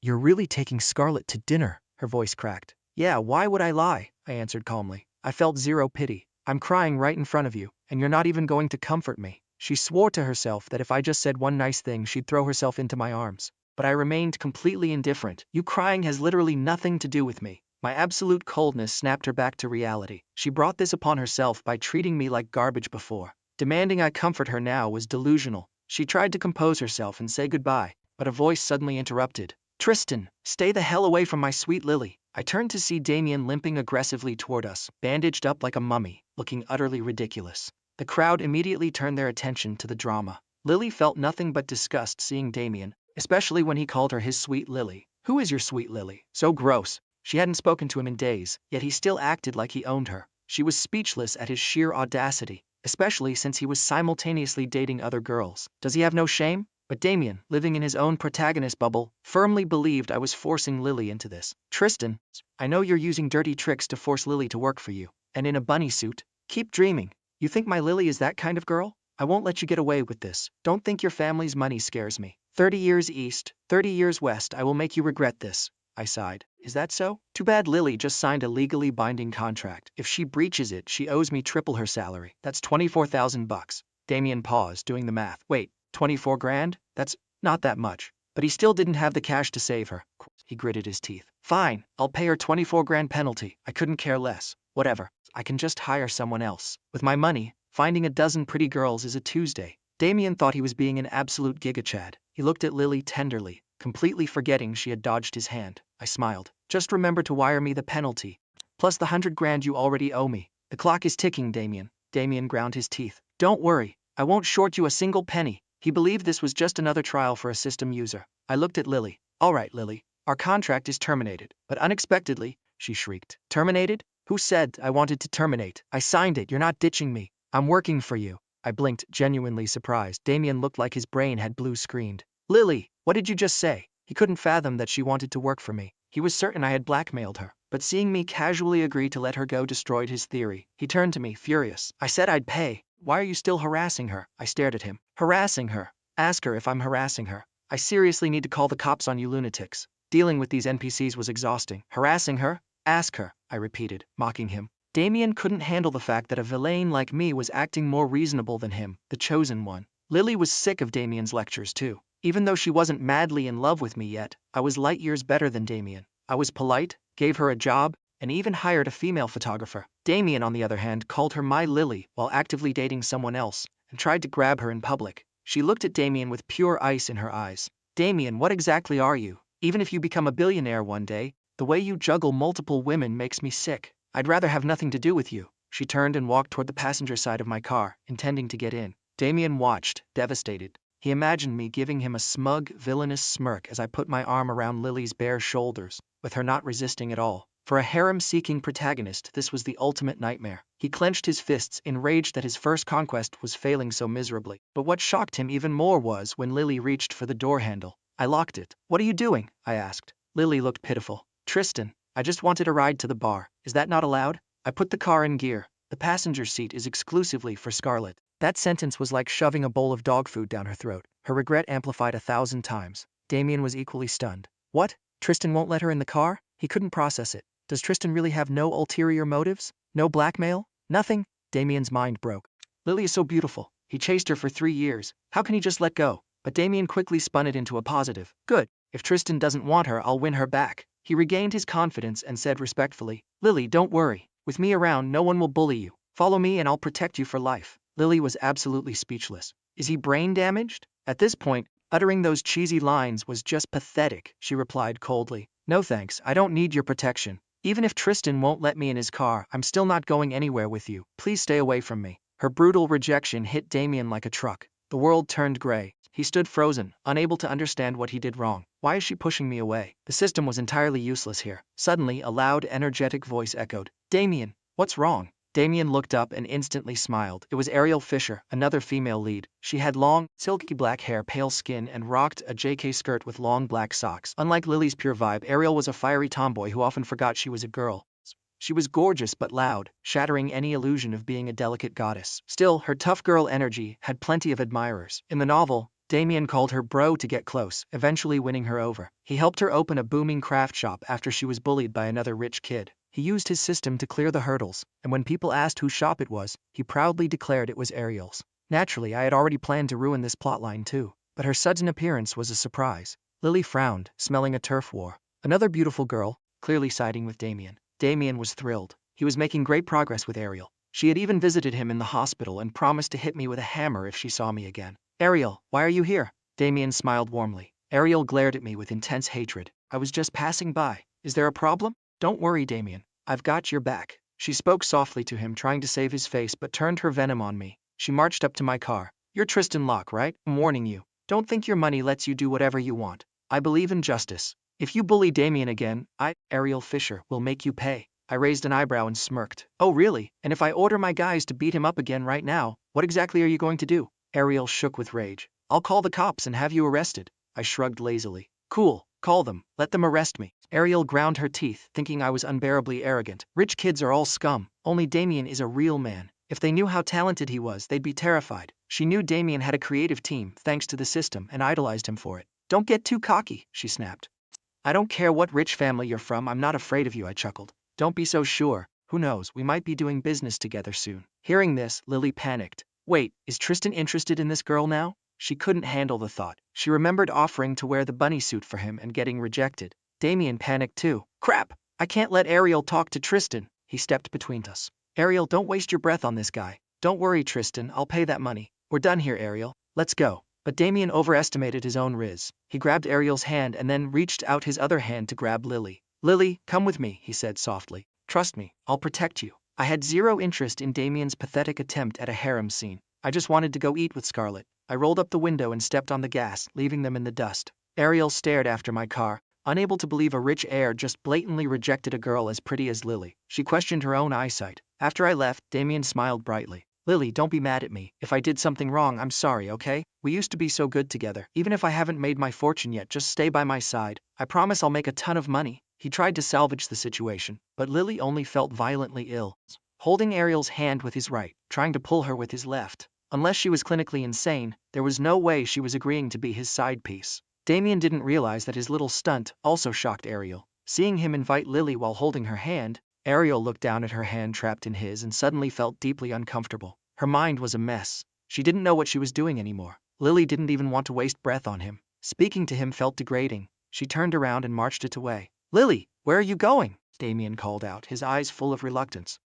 You're really taking Scarlett to dinner? Her voice cracked. Yeah, why would I lie? I answered calmly. I felt zero pity. I'm crying right in front of you, and you're not even going to comfort me. She swore to herself that if I just said one nice thing, she'd throw herself into my arms. But I remained completely indifferent. You crying has literally nothing to do with me. My absolute coldness snapped her back to reality. She brought this upon herself by treating me like garbage before. Demanding I comfort her now was delusional. She tried to compose herself and say goodbye, but a voice suddenly interrupted. Tristan, stay the hell away from my sweet Lily. I turned to see Damien limping aggressively toward us, bandaged up like a mummy, looking utterly ridiculous. The crowd immediately turned their attention to the drama. Lily felt nothing but disgust seeing Damien, especially when he called her his sweet Lily. Who is your sweet Lily? So gross. She hadn't spoken to him in days, yet he still acted like he owned her. She was speechless at his sheer audacity, especially since he was simultaneously dating other girls. Does he have no shame? But Damien, living in his own protagonist bubble, firmly believed I was forcing Lily into this. Tristan, I know you're using dirty tricks to force Lily to work for you. And in a bunny suit? Keep dreaming. You think my Lily is that kind of girl? I won't let you get away with this. Don't think your family's money scares me. 30 years east, 30 years west, I will make you regret this. I sighed. Is that so? Too bad Lily just signed a legally binding contract. If she breaches it, she owes me triple her salary. That's 24,000 bucks. Damien paused, doing the math. Wait, 24 grand? That's not that much. But he still didn't have the cash to save her. He gritted his teeth. Fine, I'll pay her 24 grand penalty. I couldn't care less. Whatever. I can just hire someone else. With my money, finding a dozen pretty girls is a Tuesday. Damien thought he was being an absolute gigachad. He looked at Lily tenderly, completely forgetting she had dodged his hand. I smiled. Just remember to wire me the penalty, plus the 100 grand you already owe me. The clock is ticking, Damien. Damien ground his teeth. Don't worry, I won't short you a single penny. He believed this was just another trial for a system user. I looked at Lily. All right, Lily, our contract is terminated. But unexpectedly, she shrieked. Terminated? Who said I wanted to terminate? I signed it. You're not ditching me. I'm working for you. I blinked, genuinely surprised. Damien looked like his brain had blue screened. Lily, what did you just say? He couldn't fathom that she wanted to work for me. He was certain I had blackmailed her. But seeing me casually agree to let her go destroyed his theory. He turned to me, furious. I said I'd pay. Why are you still harassing her? I stared at him. Harassing her? Ask her if I'm harassing her. I seriously need to call the cops on you lunatics. Dealing with these NPCs was exhausting. Harassing her? Ask her, I repeated, mocking him. Damien couldn't handle the fact that a villain like me was acting more reasonable than him, the chosen one. Lily was sick of Damien's lectures too. Even though she wasn't madly in love with me yet, I was light years better than Damien. I was polite, gave her a job, and even hired a female photographer. Damien, on the other hand, called her my Lily while actively dating someone else, and tried to grab her in public. She looked at Damien with pure ice in her eyes. Damien, what exactly are you? Even if you become a billionaire one day, the way you juggle multiple women makes me sick. I'd rather have nothing to do with you. She turned and walked toward the passenger side of my car, intending to get in. Damien watched, devastated. He imagined me giving him a smug, villainous smirk as I put my arm around Lily's bare shoulders, with her not resisting at all. For a harem-seeking protagonist, this was the ultimate nightmare. He clenched his fists, enraged that his first conquest was failing so miserably. But what shocked him even more was when Lily reached for the door handle. I locked it. "What are you doing?" I asked. Lily looked pitiful. "Tristan, I just wanted a ride to the bar. Is that not allowed?" I put the car in gear. "The passenger seat is exclusively for Scarlett." That sentence was like shoving a bowl of dog food down her throat, her regret amplified 1,000 times. Damien was equally stunned. What? Tristan won't let her in the car? He couldn't process it. Does Tristan really have no ulterior motives? No blackmail? Nothing? Damien's mind broke. Lily is so beautiful. He chased her for 3 years. How can he just let go? But Damien quickly spun it into a positive. Good. If Tristan doesn't want her, I'll win her back. He regained his confidence and said respectfully, "Lily, don't worry. With me around, no one will bully you. Follow me and I'll protect you for life." Lily was absolutely speechless. Is he brain damaged? At this point, uttering those cheesy lines was just pathetic, she replied coldly. No thanks, I don't need your protection. Even if Tristan won't let me in his car, I'm still not going anywhere with you. Please stay away from me. Her brutal rejection hit Damien like a truck. The world turned gray. He stood frozen, unable to understand what he did wrong. Why is she pushing me away? The system was entirely useless here. Suddenly, a loud, energetic voice echoed. Damien, what's wrong? Damien looked up and instantly smiled. It was Ariel Fisher, another female lead. She had long, silky black hair, pale skin, and rocked a JK skirt with long black socks. Unlike Lily's pure vibe, Ariel was a fiery tomboy who often forgot she was a girl. She was gorgeous but loud, shattering any illusion of being a delicate goddess. Still, her tough girl energy had plenty of admirers. In the novel, Damien called her bro to get close, eventually winning her over. He helped her open a booming craft shop after she was bullied by another rich kid. He used his system to clear the hurdles, and when people asked whose shop it was, he proudly declared it was Ariel's. Naturally, I had already planned to ruin this plotline too, but her sudden appearance was a surprise. Lily frowned, smelling a turf war. Another beautiful girl, clearly siding with Damien. Damien was thrilled. He was making great progress with Ariel. She had even visited him in the hospital and promised to hit me with a hammer if she saw me again. Ariel, why are you here? Damien smiled warmly. Ariel glared at me with intense hatred. I was just passing by. Is there a problem? Don't worry, Damien. I've got your back. She spoke softly to him, trying to save his face, but turned her venom on me. She marched up to my car. You're Tristan Locke, right? I'm warning you. Don't think your money lets you do whatever you want. I believe in justice. If you bully Damien again, Ariel Fisher, will make you pay. I raised an eyebrow and smirked. Oh really? And if I order my guys to beat him up again right now, what exactly are you going to do? Ariel shook with rage. I'll call the cops and have you arrested. I shrugged lazily. Cool, call them, let them arrest me. Ariel ground her teeth, thinking I was unbearably arrogant. Rich kids are all scum, only Damien is a real man. If they knew how talented he was, they'd be terrified. She knew Damien had a creative team, thanks to the system, and idolized him for it. Don't get too cocky, she snapped. I don't care what rich family you're from, I'm not afraid of you, I chuckled. Don't be so sure. Who knows, we might be doing business together soon. Hearing this, Lily panicked. Wait, is Tristan interested in this girl now? She couldn't handle the thought. She remembered offering to wear the bunny suit for him and getting rejected. Damien panicked too. Crap! I can't let Ariel talk to Tristan. He stepped between us. Ariel, don't waste your breath on this guy. Don't worry, Tristan, I'll pay that money. We're done here, Ariel. Let's go. But Damien overestimated his own riz. He grabbed Ariel's hand and then reached out his other hand to grab Lily. Lily, come with me, he said softly. Trust me, I'll protect you. I had zero interest in Damien's pathetic attempt at a harem scene. I just wanted to go eat with Scarlett. I rolled up the window and stepped on the gas, leaving them in the dust. Ariel stared after my car, unable to believe a rich heir just blatantly rejected a girl as pretty as Lily. She questioned her own eyesight. After I left, Damien smiled brightly. Lily, don't be mad at me. If I did something wrong, I'm sorry, okay? We used to be so good together. Even if I haven't made my fortune yet, just stay by my side. I promise I'll make a ton of money. He tried to salvage the situation, but Lily only felt violently ill, holding Ariel's hand with his right, trying to pull her with his left. Unless she was clinically insane, there was no way she was agreeing to be his side piece. Damien didn't realize that his little stunt also shocked Ariel. Seeing him invite Lily while holding her hand, Ariel looked down at her hand trapped in his and suddenly felt deeply uncomfortable. Her mind was a mess. She didn't know what she was doing anymore. Lily didn't even want to waste breath on him. Speaking to him felt degrading. She turned around and marched it away. Lily, where are you going? Damien called out, his eyes full of reluctance.